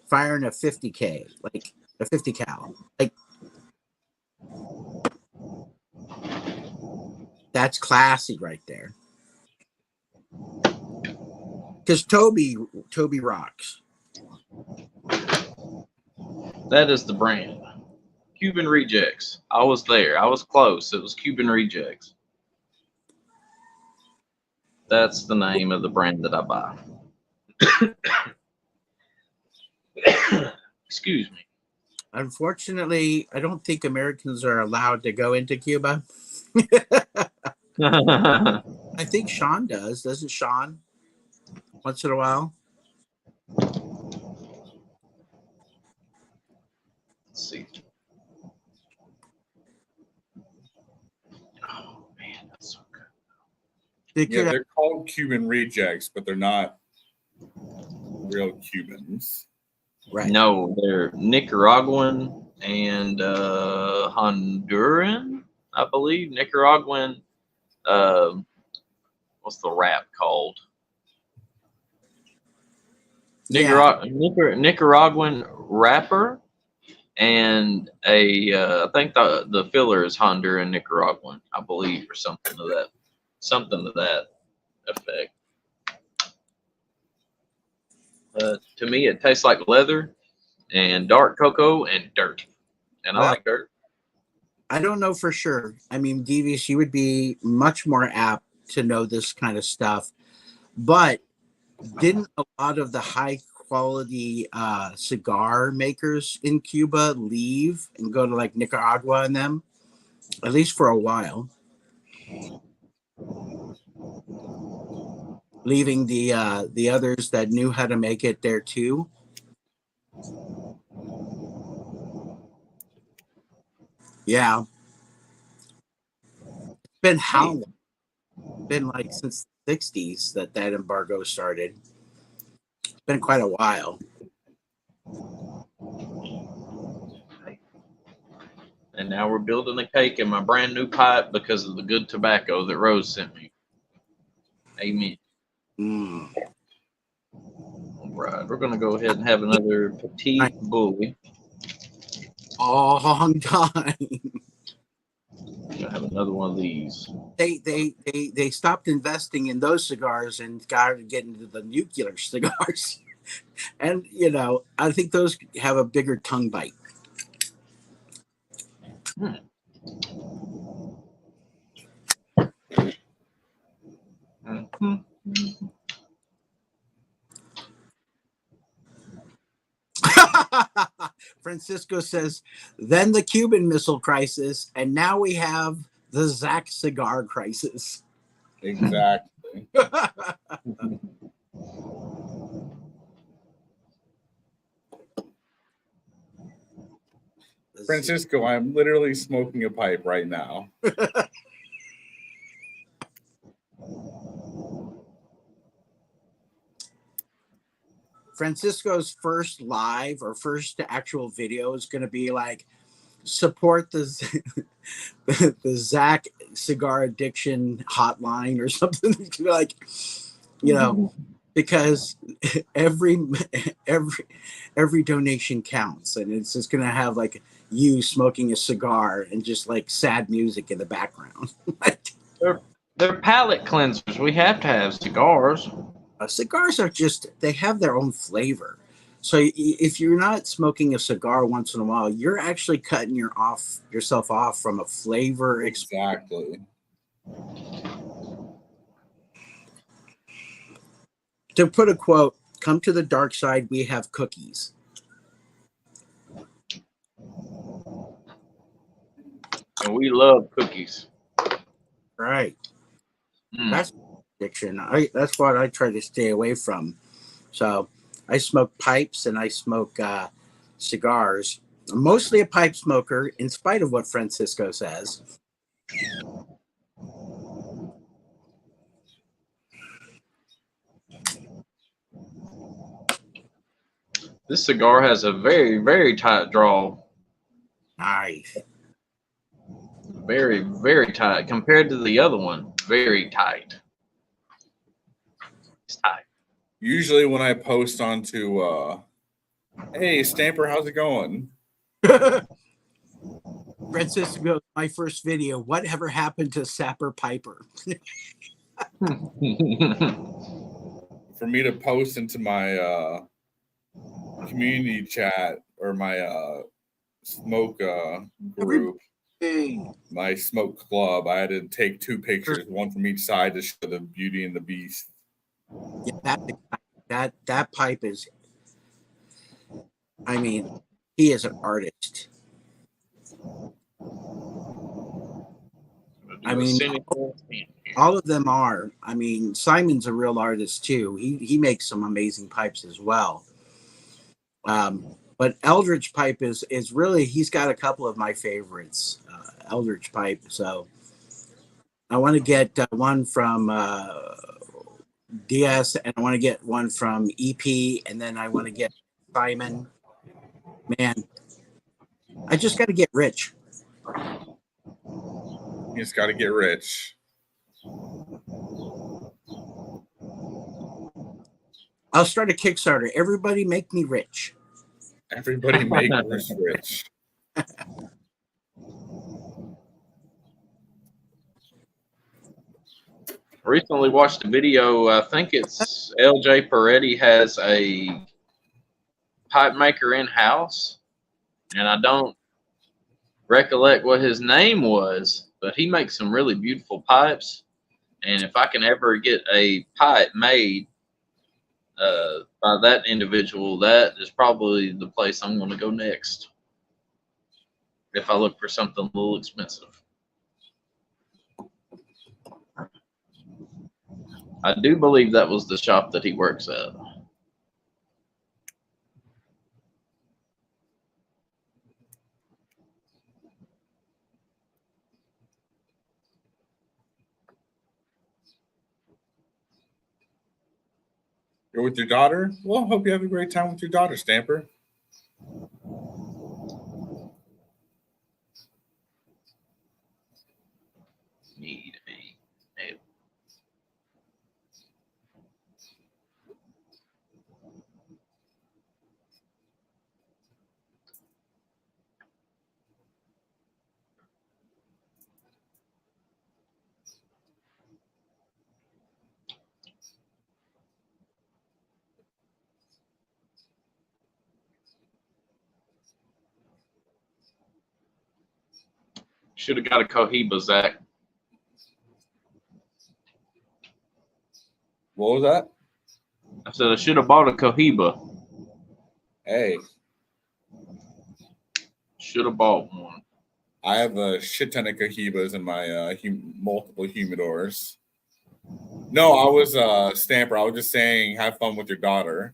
[SPEAKER 4] firing a 50K, like a 50 cal. Like that's classy right there. Because Toby rocks.
[SPEAKER 3] That is the brand. Cuban Rejects. I was there. I was close. It was Cuban Rejects. That's the name of the brand that I buy. Excuse me.
[SPEAKER 4] Unfortunately, I don't think Americans are allowed to go into Cuba. I think Sean does. Doesn't Sean? Once in a while.
[SPEAKER 3] Let's see. Oh man, that's so good.
[SPEAKER 1] Yeah, they're called Cuban Rejects, but they're not real Cubans.
[SPEAKER 4] Right.
[SPEAKER 3] No, they're Nicaraguan and Honduran, I believe. Nicaraguan. What's the rap called? Nicaraguan rapper, and I think the filler is Honduran Nicaraguan, I believe, or something to that effect. To me, it tastes like leather and dark cocoa and dirt, and I like dirt.
[SPEAKER 4] I don't know for sure. I mean, Devious, you would be much more apt to know this kind of stuff, but didn't a lot of the high quality cigar makers in Cuba leave and go to like Nicaragua and them, at least for a while, leaving the others that knew how to make it there too? Yeah. It's been how long? Been like since the 60s that embargo started. It's been quite a while.
[SPEAKER 3] And now we're building a cake in my brand new pipe because of the good tobacco that Rose sent me. Amen.
[SPEAKER 4] Mm.
[SPEAKER 3] All right, we're going to go ahead and have another petite bully.
[SPEAKER 4] Long time.
[SPEAKER 3] I have another one of these.
[SPEAKER 4] They stopped investing in those cigars and started getting into the nuclear cigars. And I think those have a bigger tongue bite.
[SPEAKER 3] Mm-hmm.
[SPEAKER 4] Francisco says, then the Cuban Missile Crisis, and now we have the Zach cigar crisis.
[SPEAKER 1] Exactly. Francisco, I'm literally smoking a pipe right now.
[SPEAKER 4] Francisco's first live or first actual video is going to be like, support the Zach cigar addiction hotline or something. Like, because every donation counts, and it's just going to have like you smoking a cigar and just like sad music in the background.
[SPEAKER 3] They're palate cleansers. We have to have cigars.
[SPEAKER 4] Cigars are they have their own flavor. So if you're not smoking a cigar once in a while, you're actually cutting yourself off from a flavor experience.
[SPEAKER 1] Exactly.
[SPEAKER 4] To put a quote, come to the dark side, we have cookies.
[SPEAKER 3] and we love cookies.
[SPEAKER 4] Right.
[SPEAKER 3] Mm.
[SPEAKER 4] That's addiction. That's what I try to stay away from. So I smoke pipes and I smoke cigars. I'm mostly a pipe smoker, in spite of what Francisco says.
[SPEAKER 3] This cigar has a very, very tight draw.
[SPEAKER 4] Nice.
[SPEAKER 3] Very, very tight compared to the other one. Very tight. It's tight.
[SPEAKER 1] Usually when I post onto, hey, Stamper, how's it going?
[SPEAKER 4] Francisco, my first video. Whatever happened to Sapper Piper?
[SPEAKER 1] For me to post into my community chat or my smoke group, my smoke club, I had to take 2 pictures, one from each side to show the Beauty and the Beast.
[SPEAKER 4] Yeah, that pipe is. I mean, he is an artist. I mean, all of them are. I mean, Simon's a real artist too. He makes some amazing pipes as well. But Eldridge Pipe is really, he's got a couple of my favorites. Eldridge Pipe. So I want to get one from DS, and I want to get one from EP, and then I want to get Simon. Man, I just got to get rich.
[SPEAKER 1] You just got to get rich.
[SPEAKER 4] I'll start a Kickstarter. Everybody make me rich.
[SPEAKER 1] Everybody make us rich.
[SPEAKER 3] Recently watched a video. I think it's LJ Peretti has a pipe maker in house, and I don't recollect what his name was, but he makes some really beautiful pipes. And if I can ever get a pipe made by that individual, that is probably the place I'm going to go next. If I look for something a little expensive. I do believe that was the shop that he works at.
[SPEAKER 1] You're with your daughter? Well, hope you have a great time with your daughter, Stamper.
[SPEAKER 3] Need a nail. Should have got a Cohiba, Zach.
[SPEAKER 1] What was that?
[SPEAKER 3] I said I should have bought a Cohiba.
[SPEAKER 1] Hey,
[SPEAKER 3] Should have bought one.
[SPEAKER 1] I have a shit ton of Cohibas in my multiple humidors. No, I was Stamper. I was just saying, have fun with your daughter.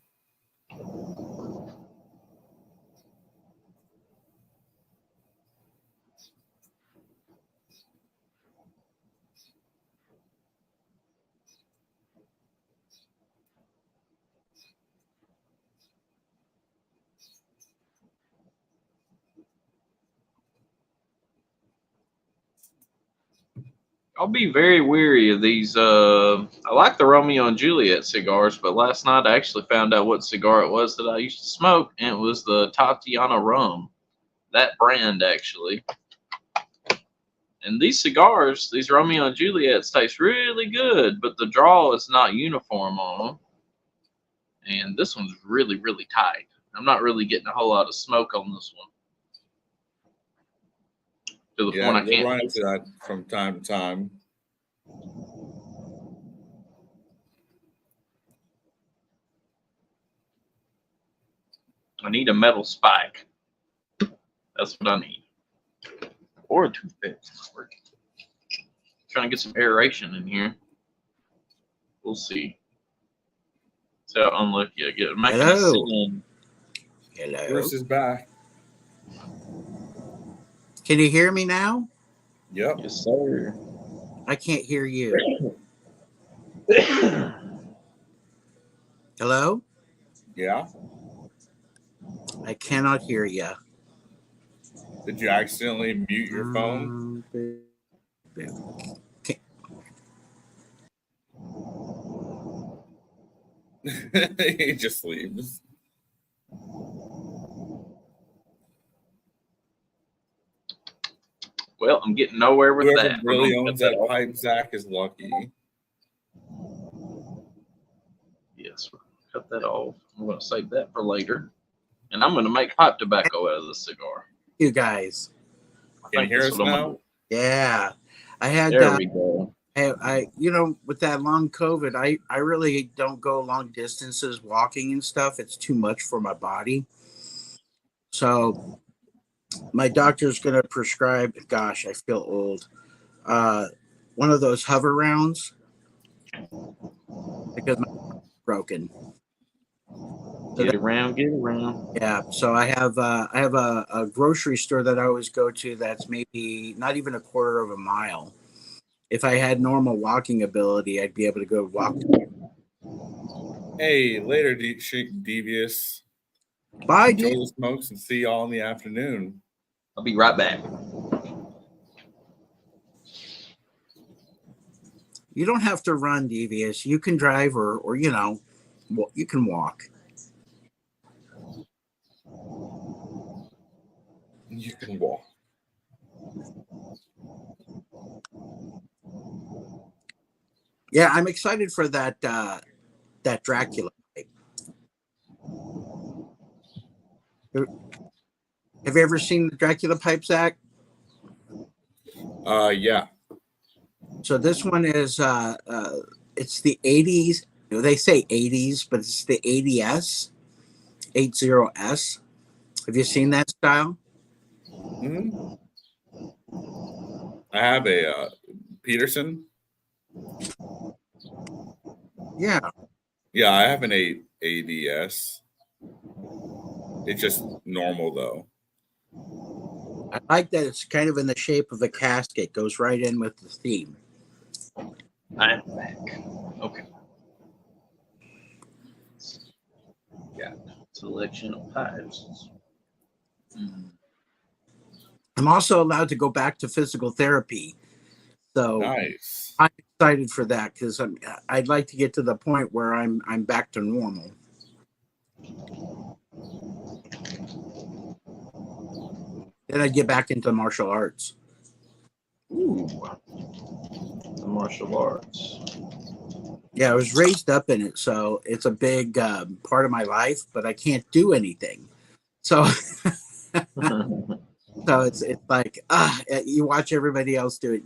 [SPEAKER 3] I'll be very weary of these. I like the Romeo and Juliet cigars, but last night I actually found out what cigar it was that I used to smoke, and it was the Tatiana Rum. That brand, actually. And these cigars, these Romeo and Juliets, taste really good, but the draw is not uniform on them. And this one's really, really tight. I'm not really getting a whole lot of smoke on this one. To the point I
[SPEAKER 1] we'll
[SPEAKER 3] can't.
[SPEAKER 1] run into that from time to time.
[SPEAKER 3] I need a metal spike. That's what I need. or a toothpick. Trying to get some aeration in here. We'll see. See how unlucky I get. I'm not gonna
[SPEAKER 4] Hello.
[SPEAKER 3] sit in.
[SPEAKER 4] Hello.
[SPEAKER 1] Bruce is back.
[SPEAKER 4] Can you hear me now?
[SPEAKER 1] Yep.
[SPEAKER 3] Yes, sir.
[SPEAKER 4] I can't hear you. Hello?
[SPEAKER 1] Yeah.
[SPEAKER 4] I cannot hear you.
[SPEAKER 1] Did you accidentally mute your phone? He just leaves.
[SPEAKER 3] Well, I'm getting nowhere with
[SPEAKER 1] Whoever
[SPEAKER 3] that.
[SPEAKER 1] really
[SPEAKER 3] I'm gonna
[SPEAKER 1] owns
[SPEAKER 3] cut
[SPEAKER 1] that
[SPEAKER 3] off.
[SPEAKER 1] pipe, Zach, is lucky.
[SPEAKER 3] Yes, we're gonna cut that off. I'm gonna save that for later. And I'm gonna make pipe tobacco out of the cigar.
[SPEAKER 4] You guys.
[SPEAKER 3] I
[SPEAKER 1] Can you
[SPEAKER 3] think
[SPEAKER 1] hear
[SPEAKER 3] that's
[SPEAKER 1] us
[SPEAKER 3] what I'm gonna
[SPEAKER 1] now?
[SPEAKER 3] do.
[SPEAKER 4] Yeah. I had
[SPEAKER 3] There we go.
[SPEAKER 4] I with that long COVID, I really don't go long distances walking and stuff. It's too much for my body. So my doctor's gonna prescribe, gosh, I feel old. One of those hover rounds because my broken.
[SPEAKER 3] Get around, get around.
[SPEAKER 4] Yeah, so I have a grocery store that I always go to that's maybe not even a quarter of a mile. If I had normal walking ability, I'd be able to go walk.
[SPEAKER 1] Hey, later, Devious.
[SPEAKER 4] Bye,
[SPEAKER 1] Enjoy
[SPEAKER 4] dude.
[SPEAKER 1] the smokes and see y'all in the afternoon.
[SPEAKER 3] I'll be right back.
[SPEAKER 4] You don't have to run, Devious. You can drive or you can walk.
[SPEAKER 1] You can walk.
[SPEAKER 4] Yeah, I'm excited for that Dracula pipe. Have you ever seen the Dracula pipe, Zach?
[SPEAKER 1] Yeah.
[SPEAKER 4] So this one is it's the 80s. They say 80s, but it's the 80S, 80S. Have you seen that style?
[SPEAKER 1] Hmm. I have a Peterson.
[SPEAKER 4] Yeah.
[SPEAKER 1] Yeah, I have an ADS. It's just normal though.
[SPEAKER 4] I like that it's kind of in the shape of a casket. Goes right in with the theme.
[SPEAKER 3] I'm back. Okay. Got selection of pipes.
[SPEAKER 4] I'm also allowed to go back to physical therapy. So
[SPEAKER 1] Nice.
[SPEAKER 4] I'm excited for that because I'd like to get to the point where I'm back to normal. Then I get back into martial arts.
[SPEAKER 3] Ooh. The martial arts.
[SPEAKER 4] Yeah, I was raised up in it, so it's a big part of my life. But I can't do anything. So, so it's like you watch everybody else do it.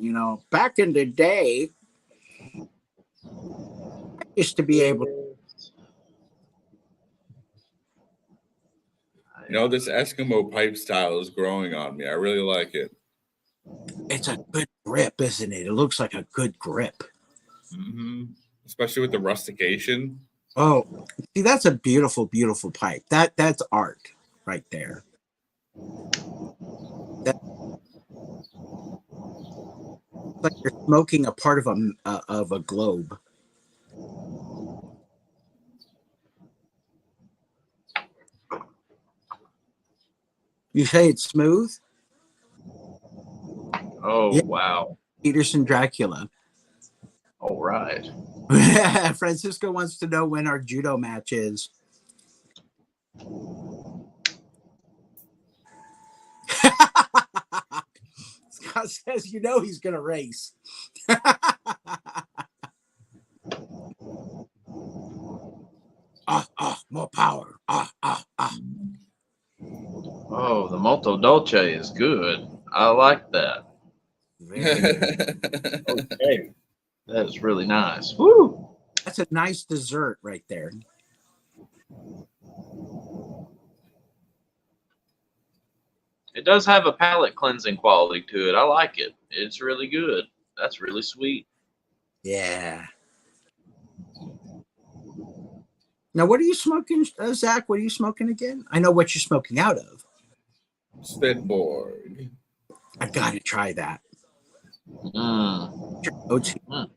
[SPEAKER 4] Back in the day, I used to be able.
[SPEAKER 1] This Eskimo pipe style is growing on me. I really like it.
[SPEAKER 4] It's a good grip, isn't it? It looks like a good grip.
[SPEAKER 1] Mm-hmm. Especially with the rustication.
[SPEAKER 4] Oh, see, that's a beautiful, beautiful pipe. That's art right there. That's like you're smoking a part of a globe. You say it's smooth?
[SPEAKER 3] Oh,
[SPEAKER 4] Yeah.
[SPEAKER 3] wow.
[SPEAKER 4] Peterson Dracula.
[SPEAKER 3] All right.
[SPEAKER 4] Francisco wants to know when our judo match is. Scott says, he's going to race. More power.
[SPEAKER 3] Oh, the Molto Dolce is good. I like that. Okay. That is really nice. Woo!
[SPEAKER 4] That's a nice dessert right there.
[SPEAKER 3] It does have a palate cleansing quality to it. I like it. It's really good. That's really sweet.
[SPEAKER 4] Yeah. Now, what are you smoking, Zach? What are you smoking again? I know what you're smoking out of.
[SPEAKER 1] Spitborg.
[SPEAKER 4] I gotta try that.
[SPEAKER 3] Mm.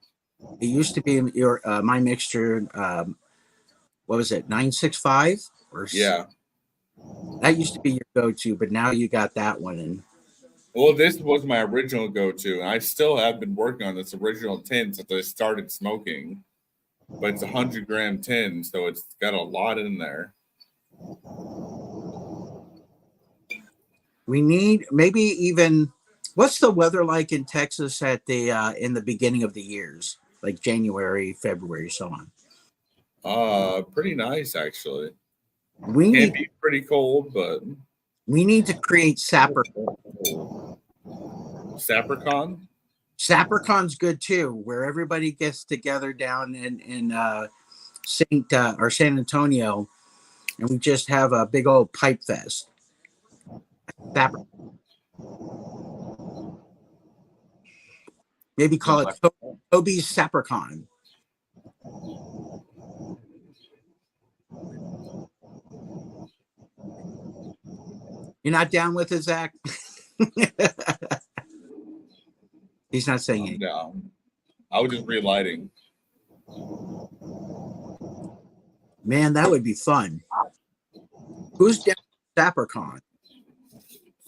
[SPEAKER 4] It used to be in your my mixture. What was it? 965 or
[SPEAKER 1] Yeah.
[SPEAKER 4] that used to be your go-to, but now you got that one. And
[SPEAKER 1] Well, this was my original go-to, and I still have been working on this original tin since I started smoking. But it's a 100-gram tin, so it's got a lot in there.
[SPEAKER 4] we need maybe even. What's the weather like in Texas at the in the beginning of the years, like January, February, so on?
[SPEAKER 1] Pretty nice actually.
[SPEAKER 4] We
[SPEAKER 1] Can
[SPEAKER 4] need
[SPEAKER 1] be pretty cold, but
[SPEAKER 4] we need to create Sapper.
[SPEAKER 1] Sapricon.
[SPEAKER 4] Sapricon's good too, where everybody gets together down in San Antonio, and we just have a big old pipe fest. Sapper. Maybe call it Toby's Sapricon. You're not down with it, Zach? He's not saying anything.
[SPEAKER 1] No, I was just relighting.
[SPEAKER 4] Man, that would be fun. Who's down with Sapricon?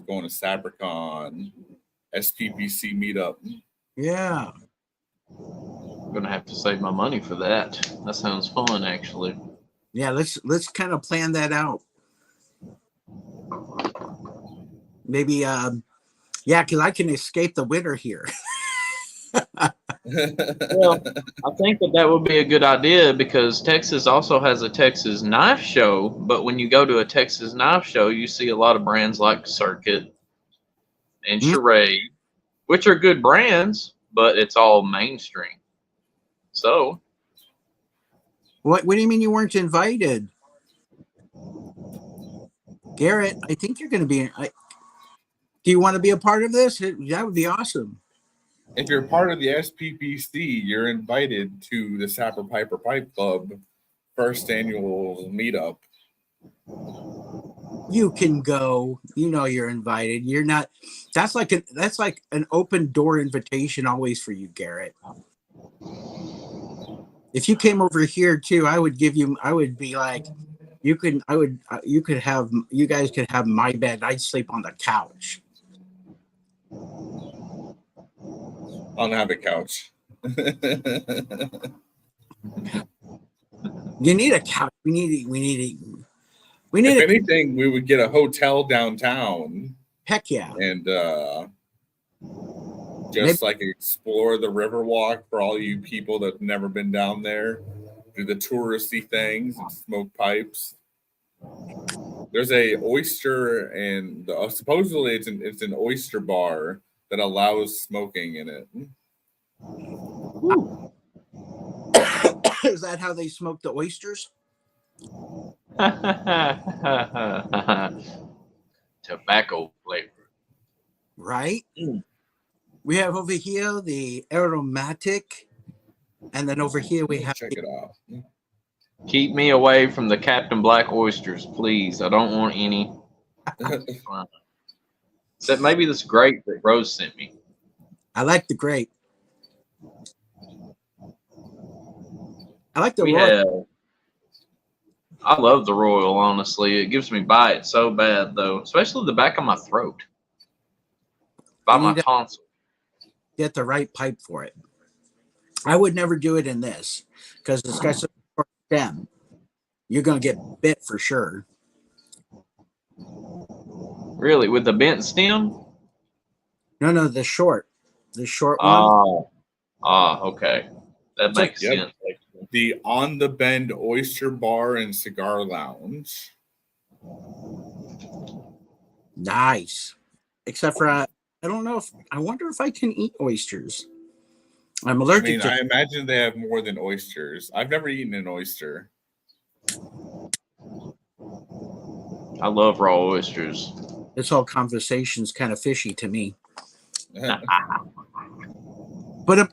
[SPEAKER 1] Going to Sapricon, SPPC meetup.
[SPEAKER 4] Yeah.
[SPEAKER 3] I'm gonna have to save my money for that. That sounds fun, actually.
[SPEAKER 4] Yeah, let's kind of plan that out. Maybe yeah, because I can escape the winter here.
[SPEAKER 3] Well, I think that would be a good idea because Texas also has a Texas knife show. But when you go to a Texas knife show, you see a lot of brands like Circuit and Charade, which are good brands, but it's all mainstream. So,
[SPEAKER 4] What do you mean you weren't invited? Garrett, I think you're going to be. Do you want to be a part of this? That would be awesome.
[SPEAKER 1] If you're part of the SPPC, you're invited to the Sapper Piper Pipe Club first annual meetup.
[SPEAKER 4] You can go. You know you're invited. You're not. That's like an open door invitation always for you, Garrett. If you came over here too, I would be like, you could have, you guys could have my bed. I'd sleep on the couch.
[SPEAKER 1] I don't have a couch.
[SPEAKER 4] You need a couch. We need
[SPEAKER 1] If anything, we would get a hotel downtown.
[SPEAKER 4] Heck yeah.
[SPEAKER 1] And just like explore the Riverwalk for all you people that've never been down there. Do the touristy things and smoke pipes. There's a oyster and supposedly it's an oyster bar that allows smoking in it.
[SPEAKER 4] Is that how they smoke the oysters?
[SPEAKER 3] tobacco flavor.
[SPEAKER 4] Right? We have over here the aromatic, and then over here we have
[SPEAKER 1] Check it out.
[SPEAKER 3] Keep me away from the Captain Black oysters, please. I don't want any. Except maybe this grape that Rose sent me.
[SPEAKER 4] I like the grape. I like the Royal.
[SPEAKER 3] I love the Royal, honestly. It gives me bites so bad, though, especially the back of my throat. By my tonsil.
[SPEAKER 4] Get the right pipe for it. I would never do it in this because it's got such a short stem. You're going to get bit for sure.
[SPEAKER 3] Really? With the bent stem?
[SPEAKER 4] No, the short one.
[SPEAKER 3] Okay. That makes sense.
[SPEAKER 1] The On the Bend Oyster Bar and Cigar Lounge.
[SPEAKER 4] Nice. Except for I wonder if I can eat oysters. I'm allergic to.
[SPEAKER 1] I imagine they have more than oysters. I've never eaten an oyster.
[SPEAKER 3] I love raw oysters.
[SPEAKER 4] This whole conversation's kind of fishy to me. But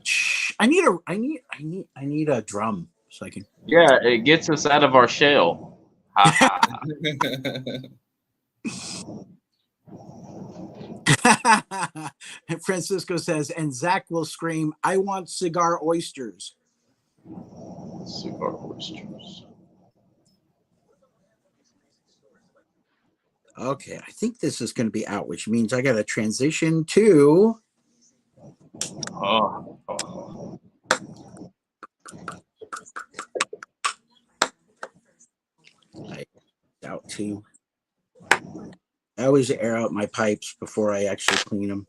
[SPEAKER 4] I need a drum so I can.
[SPEAKER 3] Yeah, it gets us out of our shell. Ha ha.
[SPEAKER 4] And Francisco says, and Zach will scream, "I want cigar oysters."
[SPEAKER 3] Cigar oysters.
[SPEAKER 4] Okay, I think this is going to be out, which means I got to transition to.
[SPEAKER 3] Oh.
[SPEAKER 4] Out too. I always air out my pipes before I actually clean them.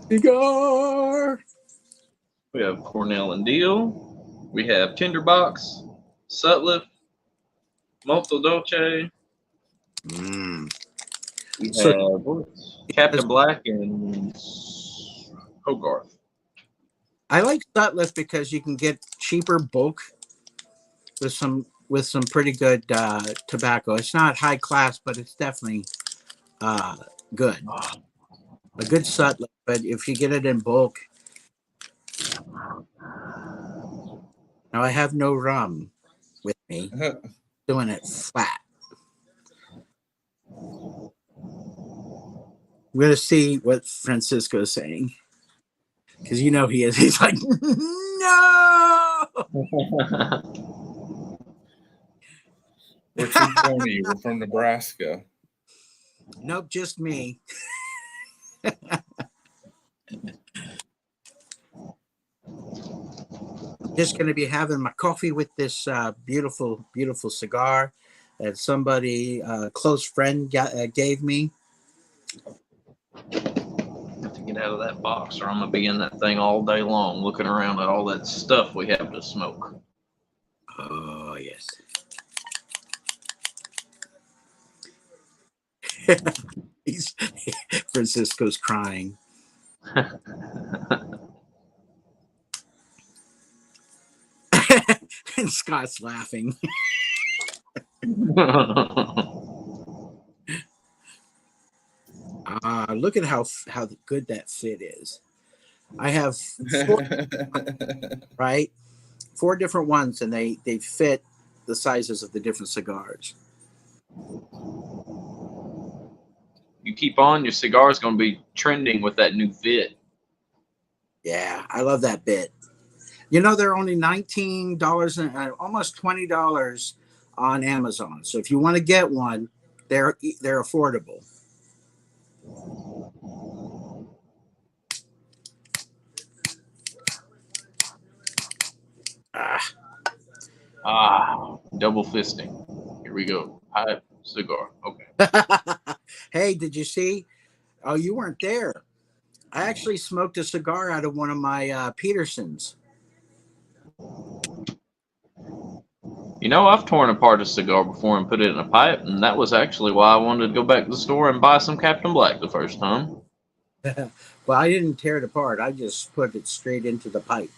[SPEAKER 4] Cigar.
[SPEAKER 3] We have Cornell and Deal. We have Tinderbox, Sutliff, Molto Dolce. We have Captain Black and Hogarth.
[SPEAKER 4] I like Sutliff because you can get cheaper bulk with some pretty good tobacco. It's not high class, but it's definitely good. A good Sutliff, but if you get it in bulk. Now I have no rum with me. Doing it flat. We're gonna see what Francisco is saying. Because you know he is. He's like, no.
[SPEAKER 1] We're too corny. We're from Nebraska.
[SPEAKER 4] Nope, just me. Just going to be having my coffee with this beautiful, beautiful cigar that somebody, a close friend, gave me.
[SPEAKER 3] Have to get out of that box, or I'm gonna be in that thing all day long, looking around at all that stuff we have to smoke.
[SPEAKER 4] Oh yes. Francisco's crying. And Scott's laughing. Look at how good that fit is. I have four different ones, and they fit the sizes of the different cigars.
[SPEAKER 3] You keep on, your cigar is going to be trending with that new fit.
[SPEAKER 4] Yeah, I love that bit. You know, they're only $19 and almost $20 on Amazon. So if you want to get one, they're affordable.
[SPEAKER 3] Double fisting. Here we go. Pipe, cigar. Okay.
[SPEAKER 4] Hey, did you see? Oh, you weren't there. I actually smoked a cigar out of one of my Petersons.
[SPEAKER 3] You know, I've torn apart a cigar before and put it in a pipe, and that was actually why I wanted to go back to the store and buy some Captain Black the first time.
[SPEAKER 4] Well, I didn't tear it apart. I just put it straight into the pipe.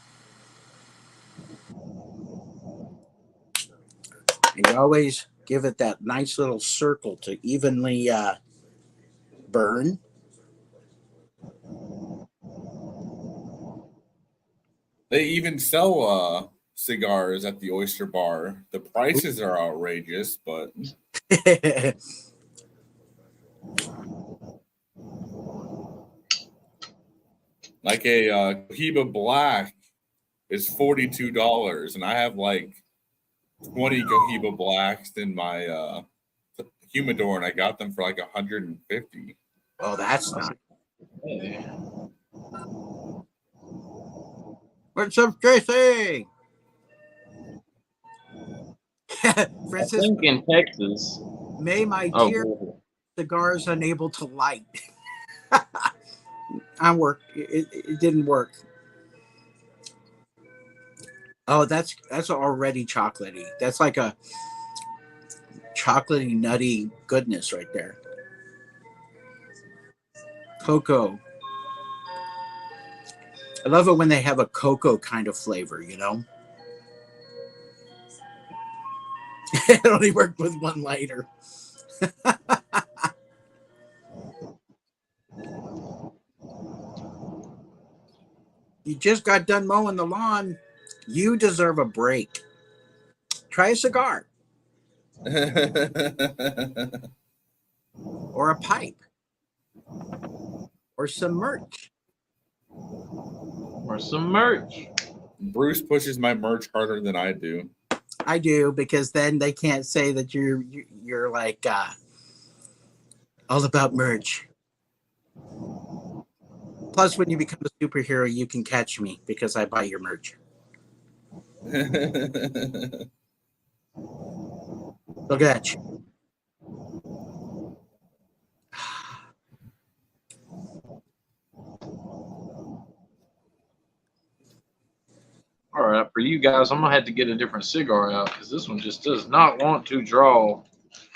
[SPEAKER 4] And you always give it that nice little circle to evenly burn.
[SPEAKER 1] They even sell cigars at the Oyster Bar. The prices are outrageous, but like a Cohiba Black is $42, and I have like 20 Cohiba Blacks in my humidor, and I got them for like $150.
[SPEAKER 4] Oh, that's nice. What's up, Tracy?
[SPEAKER 3] I
[SPEAKER 4] Francisco,
[SPEAKER 3] think in Texas.
[SPEAKER 4] may my
[SPEAKER 3] Oh,
[SPEAKER 4] dear
[SPEAKER 3] boy.
[SPEAKER 4] cigars unable to light. It didn't work. Oh, that's already chocolatey. That's like a chocolatey, nutty goodness right there. Cocoa. I love it when they have a cocoa kind of flavor, you know? It only worked with one lighter. You just got done mowing the lawn. You deserve a break. Try a cigar or a pipe or some merch.
[SPEAKER 3] Or some merch.
[SPEAKER 1] Bruce pushes my merch harder than I do.
[SPEAKER 4] I do, because then they can't say that you're like all about merch. Plus, when you become a superhero, you can catch me because I buy your merch. Look at that.
[SPEAKER 3] All right, for you guys, I'm gonna have to get a different cigar out because this one just does not want to draw.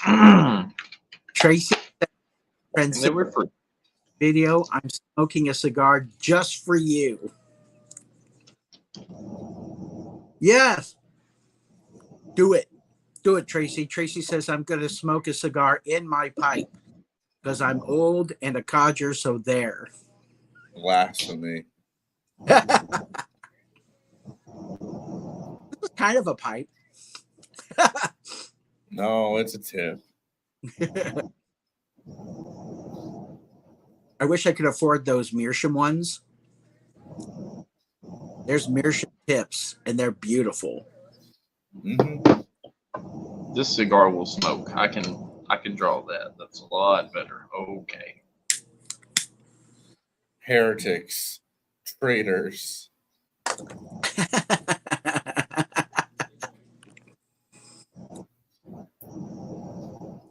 [SPEAKER 3] And
[SPEAKER 4] Tracy, friends,
[SPEAKER 3] they were for
[SPEAKER 4] video. I'm smoking a cigar just for you. Yes. Do it. Do it, Tracy. Tracy says I'm going to smoke a cigar in my pipe because I'm old and a codger, so there.
[SPEAKER 1] Blasphemy.
[SPEAKER 4] This is kind of a pipe.
[SPEAKER 1] No, it's a tip.
[SPEAKER 4] I wish I could afford those Meerschaum ones. There's Meerschaum tips, and they're beautiful.
[SPEAKER 1] Mhm.
[SPEAKER 3] this cigar will smoke. I can draw that. That's a lot better. Okay.
[SPEAKER 1] Heretics, traitors.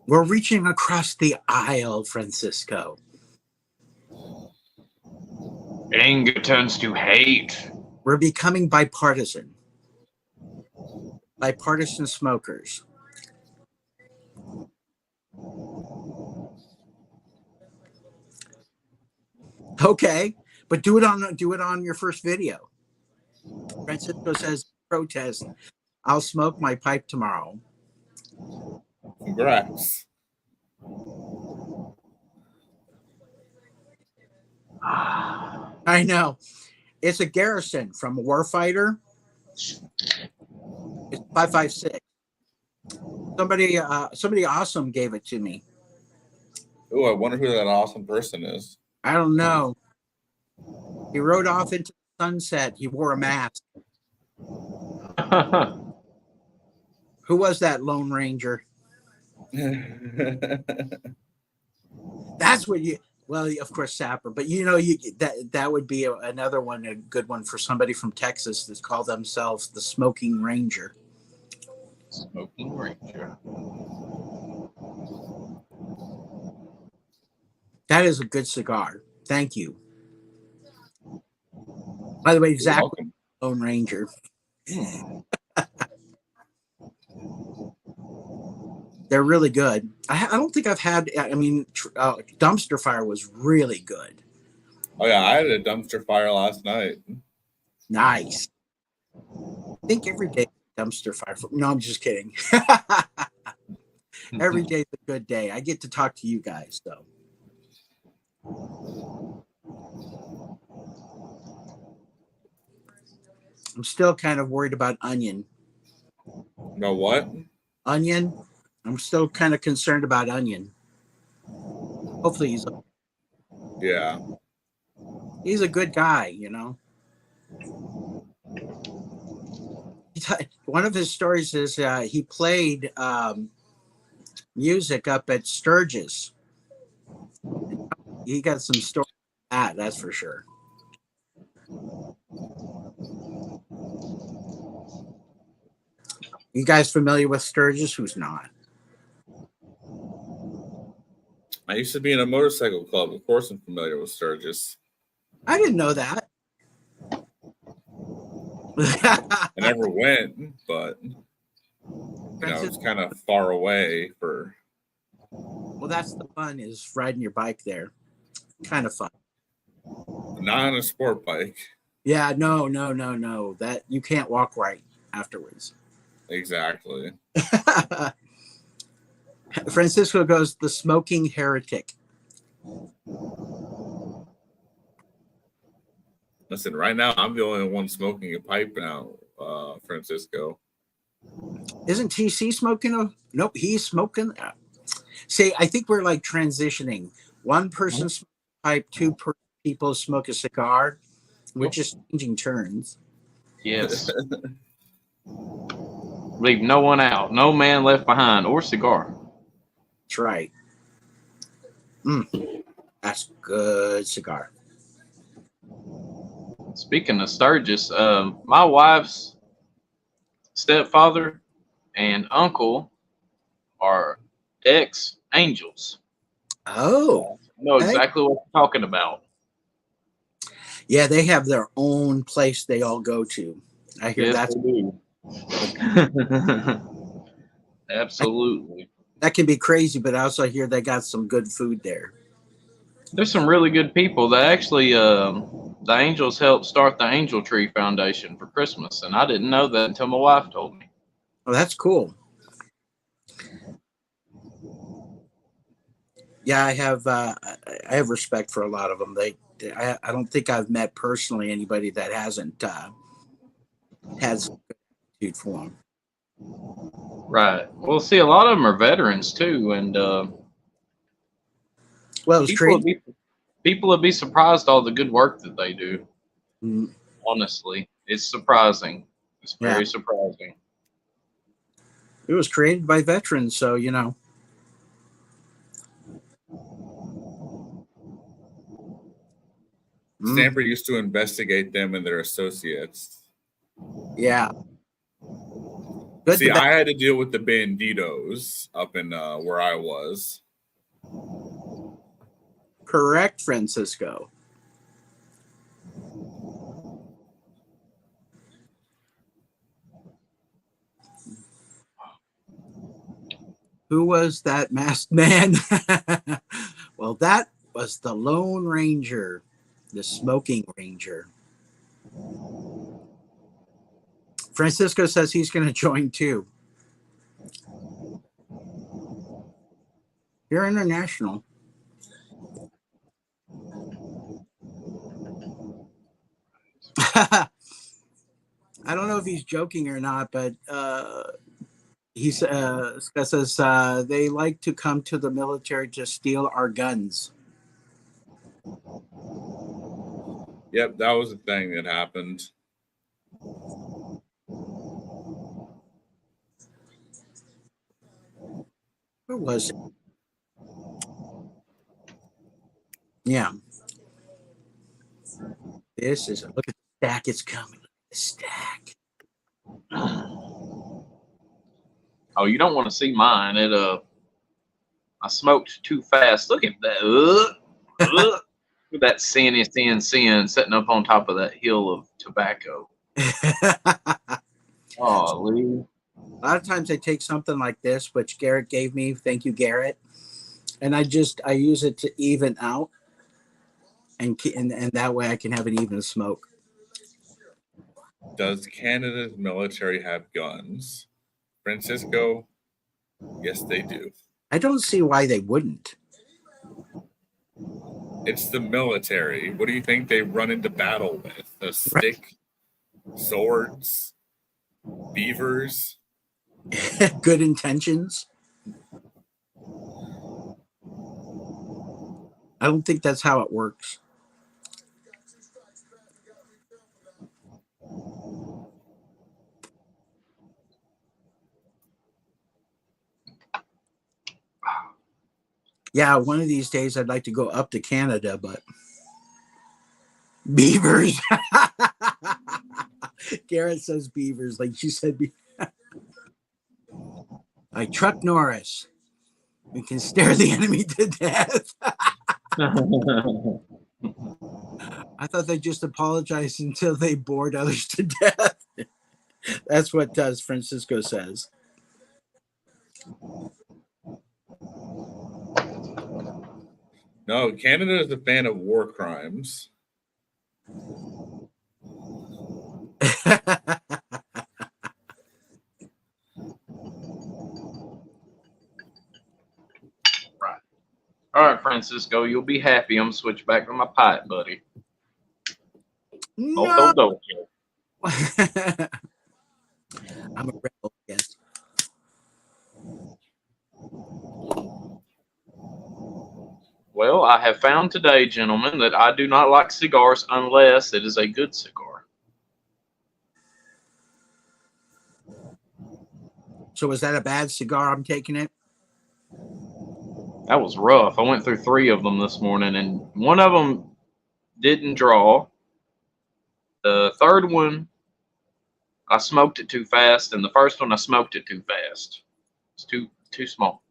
[SPEAKER 4] We're reaching across the aisle, Francisco.
[SPEAKER 3] Anger turns to hate.
[SPEAKER 4] We're becoming bipartisan. Bipartisan smokers. Okay, but do it on your first video. Francisco says, protest. I'll smoke my pipe tomorrow.
[SPEAKER 1] Congrats.
[SPEAKER 4] I know. It's a Garrison from Warfighter. It's 5.56. Somebody awesome gave it to me.
[SPEAKER 1] Oh, I wonder who that awesome person is.
[SPEAKER 4] I don't know. He rode off into the sunset. He wore a mask. Who was that Lone Ranger? That's what you. Well, of course, Sapper. But that would be another one, a good one for somebody from Texas that call themselves the Smoking Ranger.
[SPEAKER 3] Smoking Ranger.
[SPEAKER 4] That is a good cigar. Thank you. By the way,
[SPEAKER 1] You're
[SPEAKER 4] Zach,
[SPEAKER 1] welcome.
[SPEAKER 4] Lone Ranger. They're really good. I don't think I've had. I mean, Dumpster Fire was really good.
[SPEAKER 1] Oh yeah, I had a dumpster fire last night.
[SPEAKER 4] Nice. I think every day dumpster fire. No, I'm just kidding. Every day is a good day. I get to talk to you guys, so. I'm still kind of worried about Onion.
[SPEAKER 1] No what?
[SPEAKER 4] Onion. I'm still kind of concerned about Onion. Hopefully
[SPEAKER 1] Yeah.
[SPEAKER 4] he's a good guy, One of his stories is he played music up at Sturgis. He got some stories on that's for sure. You guys familiar with Sturgis? Who's not?
[SPEAKER 1] I used to be in a motorcycle club. Of course, I'm familiar with Sturgis.
[SPEAKER 4] I didn't know that.
[SPEAKER 1] I never went, but it's kind of far away for.
[SPEAKER 4] Well, that's the fun, is riding your bike there. Kind of fun.
[SPEAKER 1] Not on a sport bike.
[SPEAKER 4] Yeah, no. That you can't walk right afterwards.
[SPEAKER 1] Exactly.
[SPEAKER 4] Francisco goes, the smoking heretic.
[SPEAKER 1] Listen, right now I'm the only one smoking a pipe now, Francisco.
[SPEAKER 4] Isn't TC smoking a? Nope, he's smoking. See, I think we're like transitioning. One person smokes a pipe, people smoke a cigar. We're just changing turns.
[SPEAKER 3] Yes. Leave no one out. No man left behind or cigar.
[SPEAKER 4] That's right. That's good cigar.
[SPEAKER 3] Speaking of Sturgis, my wife's stepfather and uncle are ex-Angels.
[SPEAKER 4] Oh,
[SPEAKER 3] I know
[SPEAKER 4] hey.
[SPEAKER 3] exactly what you're talking about.
[SPEAKER 4] Yeah, they have their own place they all go to. I hear
[SPEAKER 3] Yes, they do. Absolutely.
[SPEAKER 4] that can be crazy, but I also hear they got some good food there.
[SPEAKER 3] There's some really good people. They actually, the Angels helped start the Angel Tree Foundation for Christmas, and I didn't know that until my wife told me.
[SPEAKER 4] Oh, that's cool. Yeah, I have respect for a lot of them. I don't think I've met personally anybody that hasn't has food for them.
[SPEAKER 3] Right. Well, see, a lot of them are veterans too, and
[SPEAKER 4] Well, it's great.
[SPEAKER 3] people would be surprised all the good work that they do.
[SPEAKER 4] Mm,
[SPEAKER 3] Honestly, it's surprising. It's very
[SPEAKER 4] Yeah.
[SPEAKER 3] surprising.
[SPEAKER 4] It was created by veterans, so you know.
[SPEAKER 1] Stamper used to investigate them and their associates.
[SPEAKER 4] Yeah. Good
[SPEAKER 1] See,
[SPEAKER 4] to
[SPEAKER 1] I had to deal with the banditos up in where I was.
[SPEAKER 4] correct, Francisco. Who was that masked man? Well, that was the Lone Ranger, the Smoking Ranger. Francisco says he's going to join too. You're international. I don't know if he's joking or not, but he says they like to come to the military to steal our guns.
[SPEAKER 1] Yep, that was a thing that happened.
[SPEAKER 4] Where was it? Yeah. This is look at the stack. It's coming. The stack.
[SPEAKER 3] Oh, you don't want to see mine. I smoked too fast. Look at that. Look at that sin sitting up on top of that hill of tobacco. Oh, Lee.
[SPEAKER 4] A lot of times I take something like this, which Garrett gave me. Thank you, Garrett. And I use it to even out, and that way I can have an even smoke.
[SPEAKER 1] Does Canada's military have guns? Francisco, yes, they do.
[SPEAKER 4] I don't see why they wouldn't.
[SPEAKER 1] It's the military. What do you think they run into battle with? A stick, swords, beavers?
[SPEAKER 4] Good intentions. I don't think that's how it works. Yeah, one of these days I'd like to go up to Canada, but beavers. Garrett says beavers, like you said. Like Chuck Norris. We can stare the enemy to death. I thought they just apologized until they bored others to death. That's what Francisco says.
[SPEAKER 1] No, Canada is a fan of war crimes.
[SPEAKER 3] Francisco. You'll be happy. I'm gonna switch back to my pipe, buddy.
[SPEAKER 4] No.
[SPEAKER 3] Don't.
[SPEAKER 4] I'm a rebel, yes.
[SPEAKER 3] Well, I have found today, gentlemen, that I do not like cigars unless it is a good cigar.
[SPEAKER 4] So was that a bad cigar? I'm taking it.
[SPEAKER 3] That was rough. I went through 3 of them this morning, and one of them didn't draw. The third one, I smoked it too fast, and the first one, I smoked it too fast. It's too small.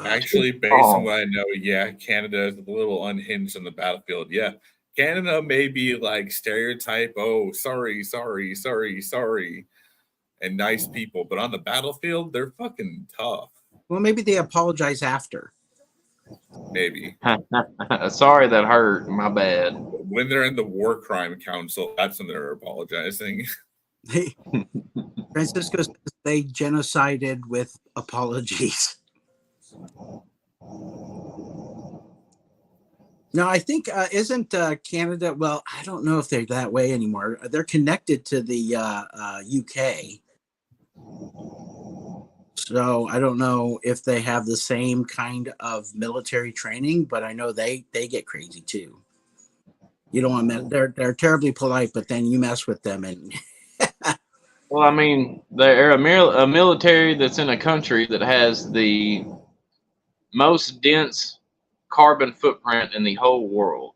[SPEAKER 1] Actually, based on what I know, yeah, Canada is a little unhinged on the battlefield. Yeah, Canada may be like stereotype, oh, sorry, and nice people, but on the battlefield, they're fucking tough.
[SPEAKER 4] Well, maybe they apologize after.
[SPEAKER 1] Maybe.
[SPEAKER 3] Sorry that hurt. My bad.
[SPEAKER 1] When they're in the War Crime Council, that's when they're apologizing.
[SPEAKER 4] Francisco says they genocided with apologies. No, I think isn't Canada? Well, I don't know if they're that way anymore. They're connected to the UK, so I don't know if they have the same kind of military training. But I know they get crazy too. You don't want they're terribly polite, but then you mess with them and.
[SPEAKER 3] Well, I mean, they're a military that's in a country that has the most dense carbon footprint in the whole world.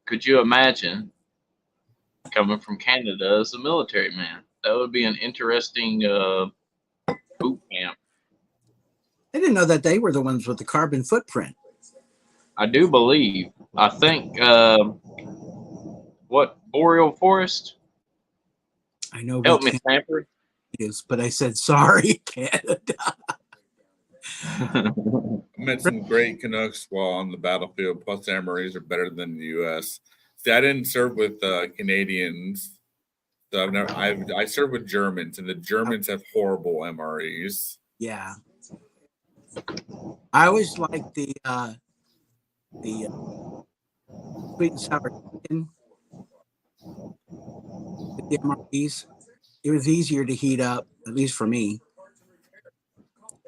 [SPEAKER 3] Could you imagine coming from Canada as a military man? That would be an interesting boot camp.
[SPEAKER 4] I didn't know that they were the ones with the carbon footprint.
[SPEAKER 3] I do believe. I think what boreal forest?
[SPEAKER 4] I know.
[SPEAKER 3] Help me, Stanford.
[SPEAKER 4] Is, but I said sorry, Canada.
[SPEAKER 1] I met some great Canucks while on the battlefield. Plus, the MREs are better than the U.S. See, I didn't serve with Canadians, so I served with Germans, and the Germans have horrible MREs.
[SPEAKER 4] Yeah, I always liked the sweet and sour chicken with the MREs. It was easier to heat up, at least for me.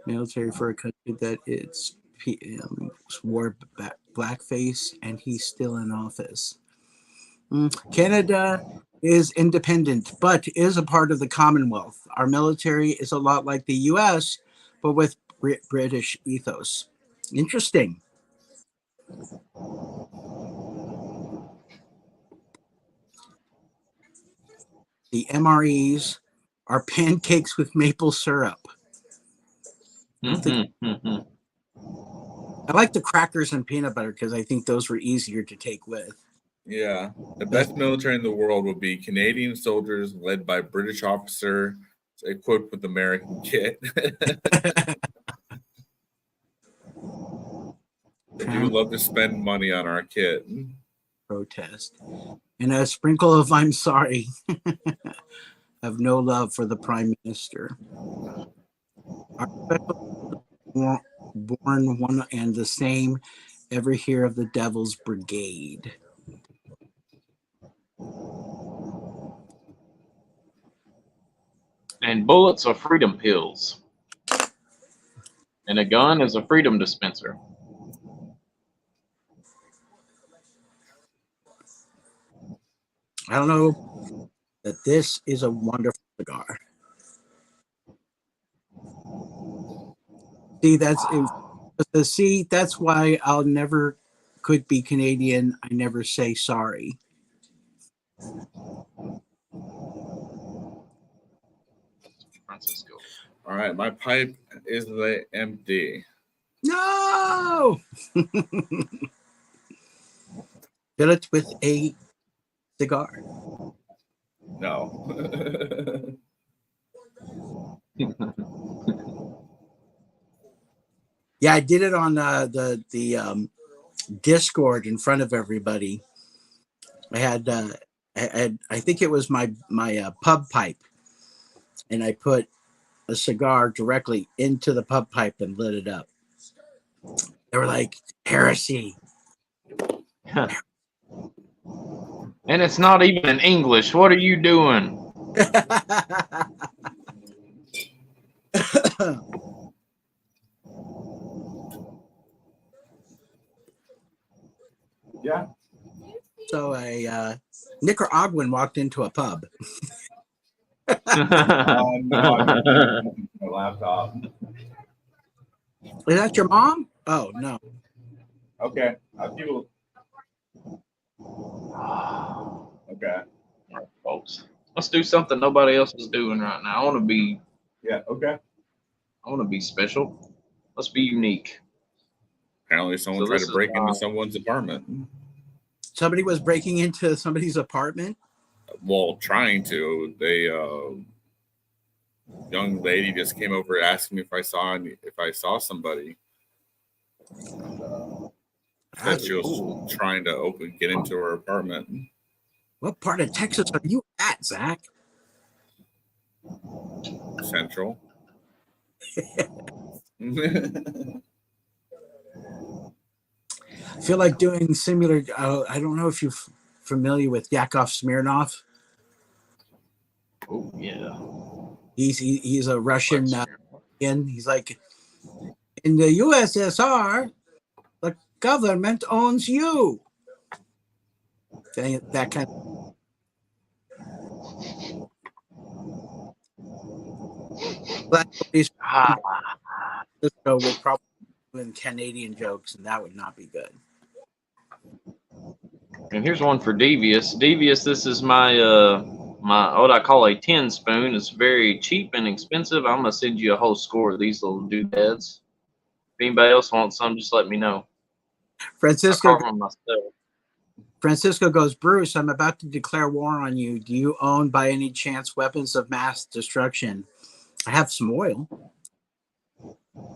[SPEAKER 4] Military for a country that it's wore blackface and he's still in office. Canada is independent, but is a part of the Commonwealth. Our military is a lot like the U.S., but with British ethos. Interesting. The MREs are pancakes with maple syrup. I like the crackers and peanut butter because I think those were easier to take with.
[SPEAKER 1] Yeah, the best military in the world would be Canadian soldiers led by British officer equipped with American kit. We would love to spend money on our kit.
[SPEAKER 4] Protest. And a sprinkle of I'm sorry. Have no love for the Prime Minister. Our special born one and the same, ever hear of the Devil's Brigade?
[SPEAKER 3] And bullets are freedom pills. And a gun is a freedom dispenser.
[SPEAKER 4] I don't know that this is a wonderful cigar. See, that's why I'll never could be Canadian. I never say sorry.
[SPEAKER 3] Francisco.
[SPEAKER 1] All right, my pipe is empty.
[SPEAKER 4] No! Fill it with a cigar.
[SPEAKER 1] No.
[SPEAKER 4] Yeah, I did it on the Discord in front of everybody. I had I think it was my pub pipe, and I put a cigar directly into the pub pipe and lit it up. They were like, heresy.
[SPEAKER 3] And it's not even in English. What are you doing?
[SPEAKER 1] Yeah.
[SPEAKER 4] So a Nicaraguan walked into a pub.
[SPEAKER 1] No, I'm using my laptop.
[SPEAKER 4] Is that your mom? Oh no.
[SPEAKER 1] Okay. People. Okay.
[SPEAKER 3] All right, folks. Let's do something nobody else is doing right now. I want to be special. Let's be unique.
[SPEAKER 1] Apparently, someone
[SPEAKER 3] So
[SPEAKER 1] tried
[SPEAKER 3] this
[SPEAKER 1] to
[SPEAKER 3] is
[SPEAKER 1] break into
[SPEAKER 3] my-
[SPEAKER 1] someone's apartment.
[SPEAKER 4] Somebody was breaking into somebody's apartment.
[SPEAKER 1] Well, trying to. They young lady just came over asking me if I saw somebody. Said she was trying to get into her apartment.
[SPEAKER 4] What part of Texas are you at, Zach?
[SPEAKER 1] Central.
[SPEAKER 4] I feel like doing similar. I don't know if you're familiar with Yakov Smirnov.
[SPEAKER 3] Oh yeah.
[SPEAKER 4] He's a Russian. He's like, in the USSR, the government owns you. That kind of. But he's would probably doing Canadian jokes, and that would not be good.
[SPEAKER 3] And here's one for Devious. Devious, this is my my what I call a tin spoon. It's very cheap and expensive. I'm gonna send you a whole score of these little doodads. If anybody else wants some, just let me know.
[SPEAKER 4] Francisco
[SPEAKER 3] I carve them myself.
[SPEAKER 4] goes, Bruce, I'm about to declare war on you. Do you own, by any chance, weapons of mass destruction? I have some oil.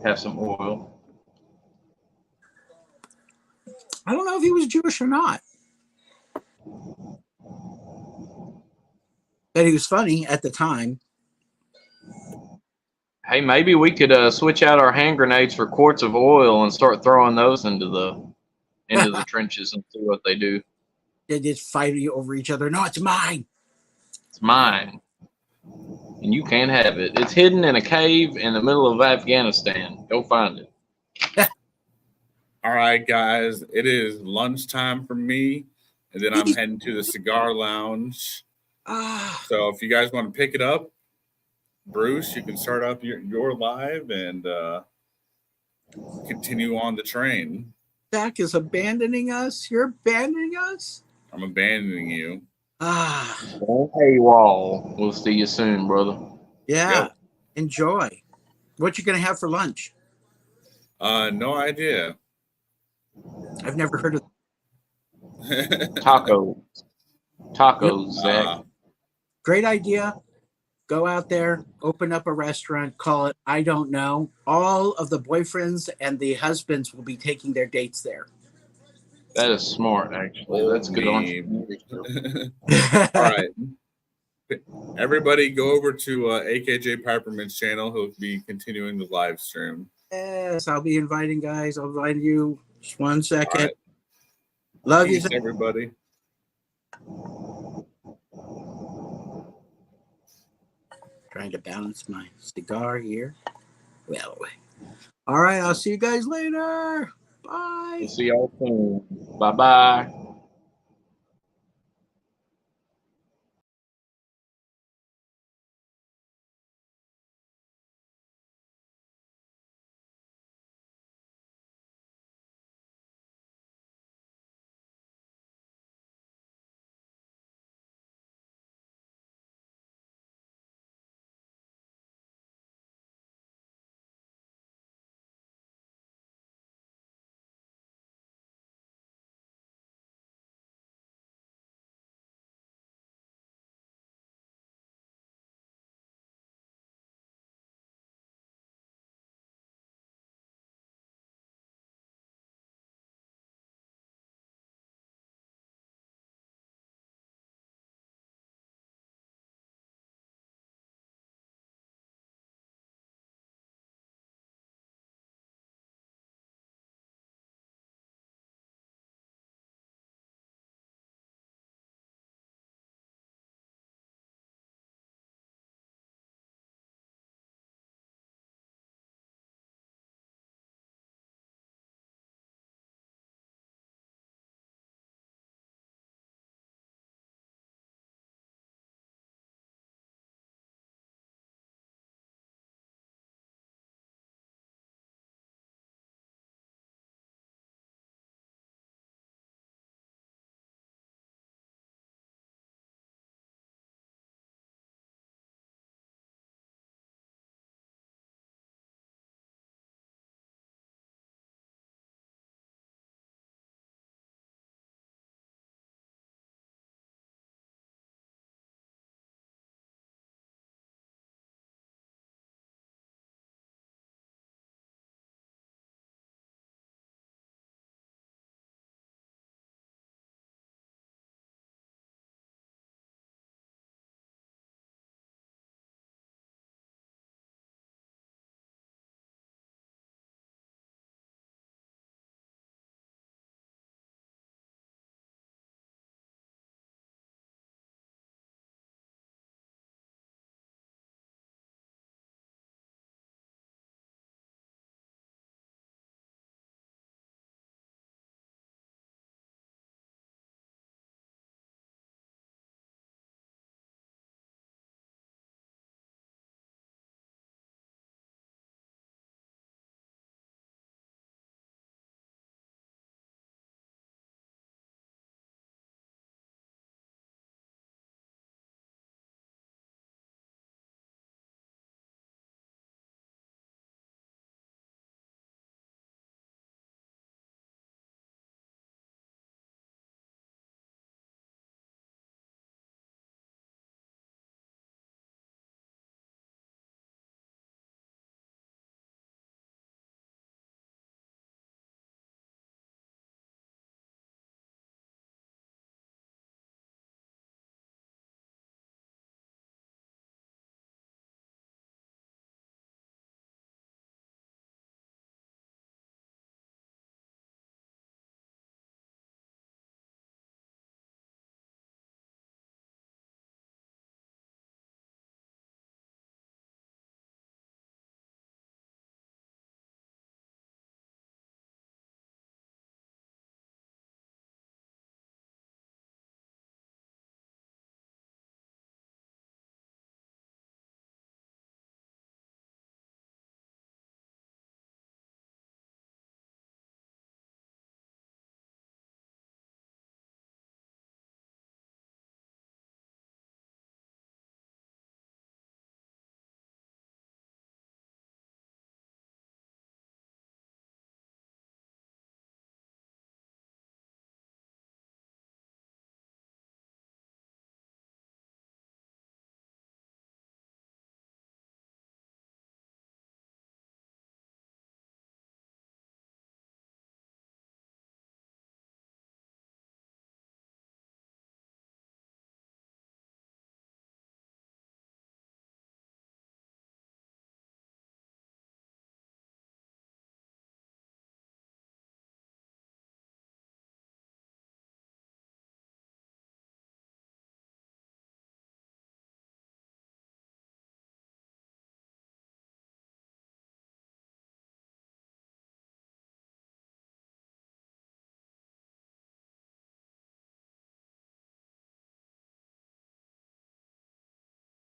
[SPEAKER 3] Have some oil.
[SPEAKER 4] I don't know if he was Jewish or not. But he was funny at the time.
[SPEAKER 3] Hey, maybe we could switch out our hand grenades for quarts of oil and start throwing those into the trenches and see what they do.
[SPEAKER 4] They just fight over each other. No, it's mine.
[SPEAKER 3] It's mine. And you can't have it. It's hidden in a cave in the middle of Afghanistan. Go find it.
[SPEAKER 1] All right, guys. It is lunchtime for me, and then I'm heading to the cigar lounge. So if you guys want to pick it up, Bruce, you can start up your live and continue on the train.
[SPEAKER 4] Zach is abandoning us. You're abandoning us?
[SPEAKER 1] I'm abandoning you.
[SPEAKER 3] Hey, Wall. We'll see you soon, brother.
[SPEAKER 4] Yeah.
[SPEAKER 1] Yep.
[SPEAKER 4] Enjoy. What you gonna have for lunch?
[SPEAKER 1] No idea.
[SPEAKER 4] I've never heard of.
[SPEAKER 3] Tacos. Tacos, Zach.
[SPEAKER 4] Great idea. Go out there, open up a restaurant, call it I don't know. All of the boyfriends and the husbands will be taking their dates there.
[SPEAKER 3] That is smart, actually. That's good on.
[SPEAKER 1] All right. Everybody go over to AKJ Piperman's channel. He'll be continuing the live stream.
[SPEAKER 4] Yes, I'll be inviting guys. I'll invite you. Just 1 second.
[SPEAKER 1] Right.
[SPEAKER 4] Love
[SPEAKER 1] Peace,
[SPEAKER 4] you,
[SPEAKER 1] everybody.
[SPEAKER 4] Trying to balance my cigar here. Well, all right. I'll see you guys later. Bye.
[SPEAKER 3] We'll see y'all soon. Bye-bye.